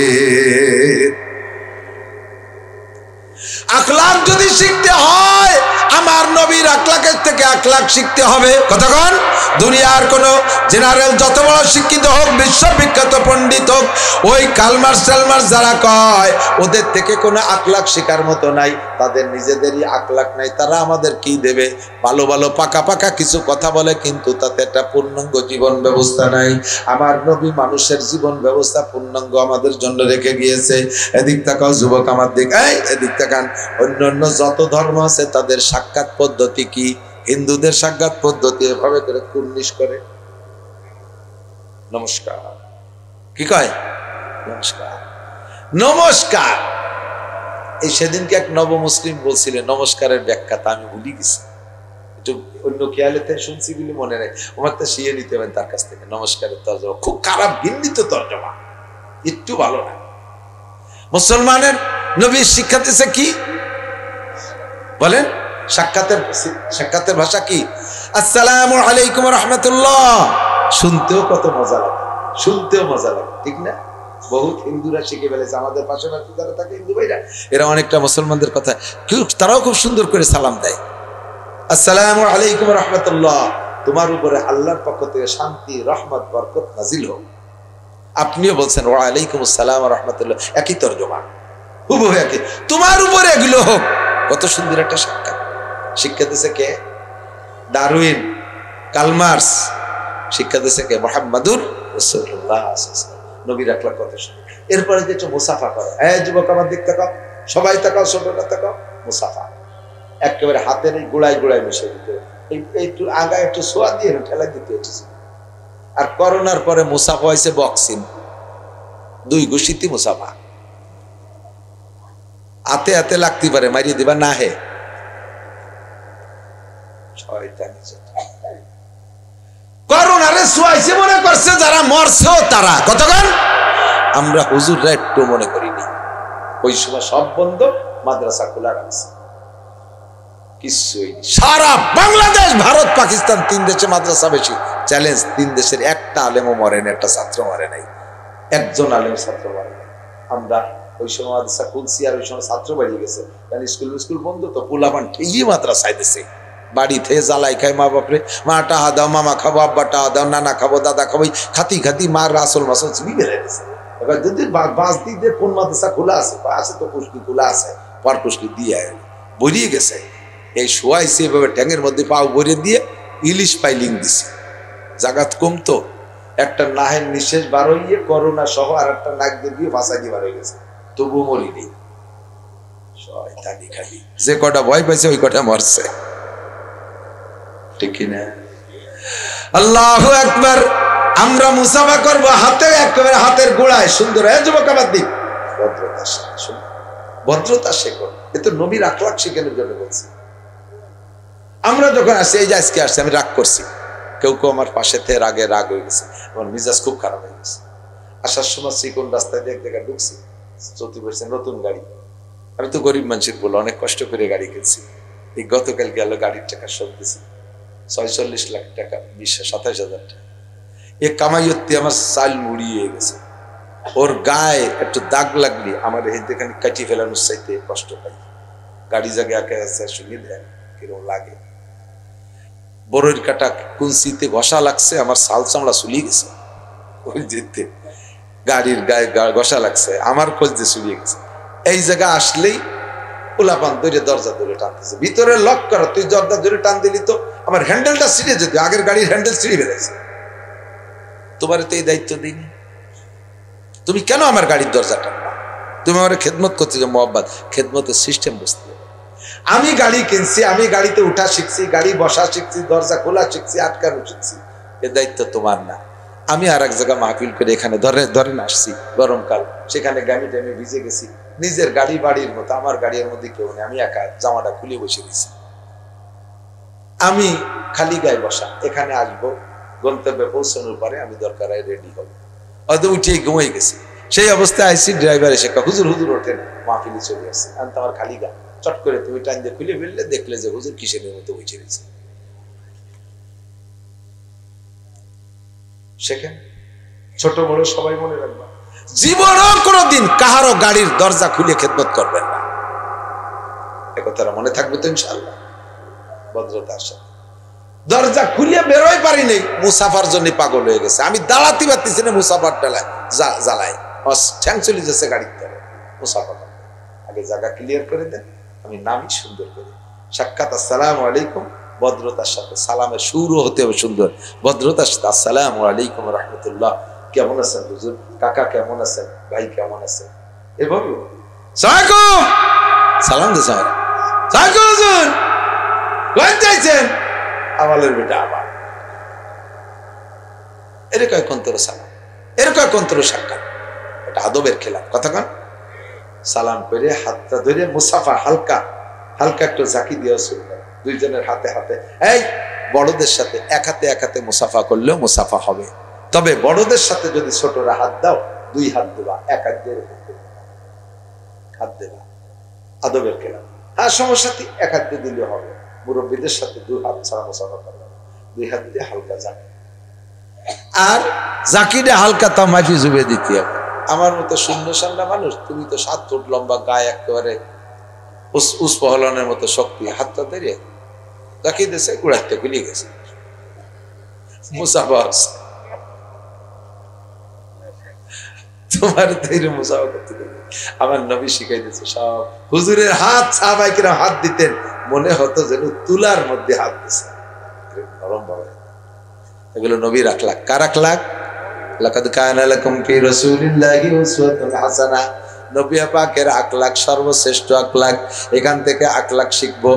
Speaker 1: আখলাক যদি শিখতে হয়, আমার নবীর আখলাকের থেকে আখলাক শিখতে হবে। কতক্ষণ দুনিয়ার কোন জেনারেল যত বড় শিক্ষিত হোক, বিশ্ববিখ্যাত পণ্ডিত হোক, ওই কালমার্স টালমার্স যারা কয়, ওদের থেকে কোনো আখলাক শেখার মতো নাই, তাদের নিজেদেরই আখলাক নাই। তারা আমাদের কি দেবে? ভালো ভালো পাকা পাকা কিছু কথা বলে, কিন্তু তাতে একটা পূর্ণাঙ্গ জীবন ব্যবস্থা নাই। আমার নবী মানুষের জীবন ব্যবস্থা পূর্ণাঙ্গ আমাদের জন্য রেখে গিয়েছে। এদিক তাকাও যুবক, আমার দিক, এদিক তাকান। অন্যান্য যত ধর্ম আছে তাদের সাক্ষাৎ পদ্ধতি কি? হিন্দুদের সাক্ষাৎ পদ্ধতি এভাবে করে কুর্নিশ করে, নমস্কার, কি কয়? নমস্কার নমস্কার। এই সেদিনকে এক নব মুসলিম বলছিলেন নমস্কারের ব্যাখ্যাটা আমি ভুলে গেছি, একটু অন্য খেয়ালেতে শুনছি বলে মনে নেই। আমার তো শিয়ে নিতে হবে তার কাছ থেকে। নমস্কারের তর্জমা খুব খারাপ, ঘৃণিত তর্জমা, একটু ভালো না। মুসলমানের নবীর শিক্ষা দিয়েছে কি বলেন? সাক্ষাতের ভাষা কি? আসসালামু আলাইকুম ওয়া রাহমাতুল্লাহ। শুনতেও কত মজা লাগে, শুনতেও মজা লাগে, ঠিক না? বহুত হিন্দুরা শিখে ফেলেছে, আমাদের পাশাপাশি যারা থাকে হিন্দু ভাইরা, এরা অনেকটা মুসলমানদের কথা তারাও খুব সুন্দর করে সালাম দেয়। আসসালামু আলাইকুম ওয়া রাহমাতুল্লাহ, তোমার উপরে আল্লাহর পক্ষ থেকে শান্তি, রহমত, বরকত নাজিল হোক। আপনিও বলছেন ওয়া আলাইকুম আসসালাম ওয়া রাহমাতুল্লাহ, একই তরজমা, হুবহু একই, তোমার উপরে এগুলো হোক। কত সুন্দর একটা সাক্ষাৎ। শিক্ষা দিয়েছে কে? Darwin, Chalmers. শিক্ষা দিয়েছে কে? মুহাম্মাদুর রাসূলুল্লাহ। নবীর আখলাক কত সুন্দর। এরপরে যে একটু মুসাফা করে, যুবক আমার দিক তাকাও, সবাই তাকাও, ছোটরা তাকাও, মুসাফা একেবারে হাতের এই গোড়ায় গোড়ায় মিশে দিতে, একটু আগা একটু সোয়া দিয়ে ঠেলা দিতে হচ্ছে। আর করোনার পরে মুসাফা হয়েছে বক্সিং, 2 ঘুষিতি মুসাফা, হাতে হাতে লাগতে পারে, মারিয়ে দিবা না হে করোনারে সোয়াইছে মনে করছে যারা মরছে তারা। কতক্ষণ আমরা হুজুররা একটু মনে করিনি, ওই সময় সব বন্ধ, মাদ্রাসা খোলা রাখছে, কিছুই সারা বাংলাদেশ, ভারত, পাকিস্তান, 3 দেশে মাদ্রাসা বেশি। চ্যালেঞ্জ, 3 দেশের একটা আলেমও মরে নাই, একটা ছাত্র মরে নাই, একজন আলেম ছাত্র মরে নাই। আমরা ওই সময় মাদ্রাসা খুলছি, আর ওই সময় ছাত্র বাড়িয়ে গেছে, কারণ স্কুল বন্ধ তো, পোলাপান ঠিকই মাদ্রাসায় দিছে। বাড়ি থেকে জ্বালাই খাই মা বাপরে, মা টাহা দাও, মামা খাবো, আব্বা টাহা দাও, নানা খাবো, দাদা খাবো, খাতি খাতি মার আসল মাসল চুরি বেড়ে গেছে। এবার যদি বাস দিতে কোন মাদ্রাসা খোলা আছে, আছে তো কুশকি খোলা আছে, পর কুশকি দিয়ে বরিয়ে গেছে। এই শোয়াইছে এভাবে ট্যাঙের মধ্যে পাও ভরিয়ে দিয়ে ইলিশ পাইলিং দিছে। জাগাত কমতো, একটা নাহের নিঃশেষ বার হইয়ে করোনা সহ আর একটা নাক দিয়ে ভাষা দিয়ে বার হয়ে গেছে, তবুও মরি নেই। শয়তানি খালি, যে কটা ভয় পাইছে ওই কটা মরছে, ঠিক কিনা? আল্লাহু আকবার। আমরা মুসাফা করবো হাতে, একেবারে হাতের গোড়ায় সুন্দর, যুবক আমার দিক ভদ্রতা শেখো, ভদ্রতা শেখো। এ তো নবীর আখলাক শেখানোর জন্য বলছি। আমরা যখন আসছি, এই যে আজকে আসছি, আমি রাগ করছি, কেউ আমার পাশে থেকে রাগ হয়ে গেছে, আমার মিজাজ খুব খারাপ হয়ে গেছে। আসার সময় শ্রীকোণ রাস্তায় দিয়ে এক জায়গায় ঢুকছি, চলতে পারছে নতুন গাড়ি। আমি তো গরিব মানুষের বলে অনেক কষ্ট করে গাড়ি কিনছি। এই গতকাল গেল গাড়ির টাকা সব দিছি, 46 লাখ টাকা, 27,000 টাকা। এ কামাইয়ত্তি আমার চাল মুড়িয়ে গেছে। ওর গায়ে একটু দাগ লাগলি আমার এখানে কাটিয়ে ফেলানোর চাইতে কষ্ট পাই। গাড়ি জায়গায় একে আছে শুনিয়ে দেয় কিরকম লাগে। বড়ের কাটা কুঞ্চিতে ঘষা লাগছে, আমার সাল চামড়া চুলিয়ে গেছে। ওই যেতে গাড়ির গায়ে ঘষা লাগছে, আমার কলজে চুলিয়ে গেছে। এই জায়গা আসলেই পোলাপান ধরে দরজা ধরে টানতেছে, ভিতরে লক করা, তুই দরজা ধরে টান দিলি তো আমার হ্যান্ডেলটা ছিঁড়ে যেত, আগের গাড়ির হ্যান্ডেল ছিঁড়ে ফেলেছে। তোমার তো এই দায়িত্ব দিইনি, তুমি কেন আমার গাড়ির দরজা টানবা? তুমি আমার খেদমত করতে যে মোহাব্বত, খেদমতের সিস্টেম বুঝতে হবে। আমি গাড়ি কিনছি, আমি গাড়িতে উঠা শিখছি, গাড়ি বসা শিখছি, দরজা খোলা শিখছি, আটকানো শিখছি, এর দায়িত্ব তোমার না। আমি আর এক জায়গায় মাহফিল করে এখানে ধরেন আসছি, গরমকাল, সেখানে গাড়ি টাইমে ভিজে গেছি, নিজের গাড়ি বাড়ির মতো, আমার গাড়ির মধ্যে কেউ নেই, আমি একা জামাটা খুলে বসে গেছি। আমি খালি গায়ে বসা, এখানে আসবো, গন্তব্যে পৌঁছানোর পরে আমি দরকার রেডি হবো, হয়তো উঠেই ঘুমিয়ে গেছি। সেই অবস্থায় আইসি, ড্রাইভার এসে হুজুর ওঠেন, মাহফিলে চলে আসছে। আমি তো আমার খালি গা, চট করে তুমি টাইম দিয়ে খুলে ফেললে, দেখলে যে হুজুর কিসের মতো বসে গেছে। সেখানে ছোট বড় সবাই মনে রাখবা, জীবনও কোনোদিন কাহারও গাড়ির দরজা খুলে খেদমত করবেন না। একথাটা মনে থাকবে তো ইনশাআল্লাহ। ভদ্রতার সাথে দরজা খুলে বেরোয় পারি নেই, মুসাফার জন্য পাগল হয়ে গেছে। আমি দাঁড়াতে পারতেছি না, মুসাফার জ্বালায় ঠ্যাং চলে যাচ্ছে গাড়ির তলে। মুসাফার আগে জায়গা ক্লিয়ার করে দেন, আমি নামি সুন্দর করে সাক্ষাৎ, আসসালামু আলাইকুম, ভদ্রতার সাথে সালামের শুরু হতে হবে সুন্দর, ভদ্রতার সাথে আসসালামু আলাইকুম রাহমাতুল্লাহ, কেমন আছেন হুজুর, কাকা কেমন আছেন, ভাই কেমন আছেন, এভাবে সালাম দিয়েছে। আমরা হুজুর কোন চাইছেন, আমাদের বেটা আবার এরকম কন্তর সালাম, এরকম কন্তর সাক্ষাৎ, এটা আদবের খেলা। কথা কন, সালাম করে হাতটা ধরে মুসাফা, হালকা হালকা একটু জাকি দেওয়া শুরু করে, দুইজনের হাতে হাতে। এই বড়দের সাথে এক হাতে মুসাফা করলেও মুসাফা হবে, তবে বড়দের সাথে যদি ছোটরা হাত দাও, 2 হাত দেবা, এক হাত দিয়ে হাত দেবা, আদবের খেলা। হ্যাঁ, সমস্যা কি, এক হাত দিয়ে দিলে হবে। মুরব্বীদের সাথে 2 হাত ছাড়া মুসাফা করবে, 2 হাত দিয়ে হালকা জাকি, আর জাকিটা হালকা তা মাফি জুবে দিতে হবে। আমার মতো শূন্য সান্না মানুষ, তুমি তো 7 ফুট লম্বা, গায়ে একেবারে উস্পহলনের মতো শক্তি, হাতটা ধরে জাকি দিয়েছে, কুড়াইতে গুলিয়ে গেছে, মুসাফা হচ্ছে। তোমার তৈরি মুসাফা করতে দেবে। আমার নবী শিখাই দিয়েছে সব। হুজুরের হাত সাহাবায়ে হাত দিতেন, মনে হতো যেন তুলার মধ্যে হাত দিছে, নরম ভাবে। এগুলো নবীর আখলাক। কার আখলাক? লাকাদ কানা লাকুম ফি রাসূলিল্লাহি উসওয়াতুন হাসানাহ। নবী পাকের আখলাক সর্বশ্রেষ্ঠ আখলাক। এখান থেকে আখলাক শিখবো।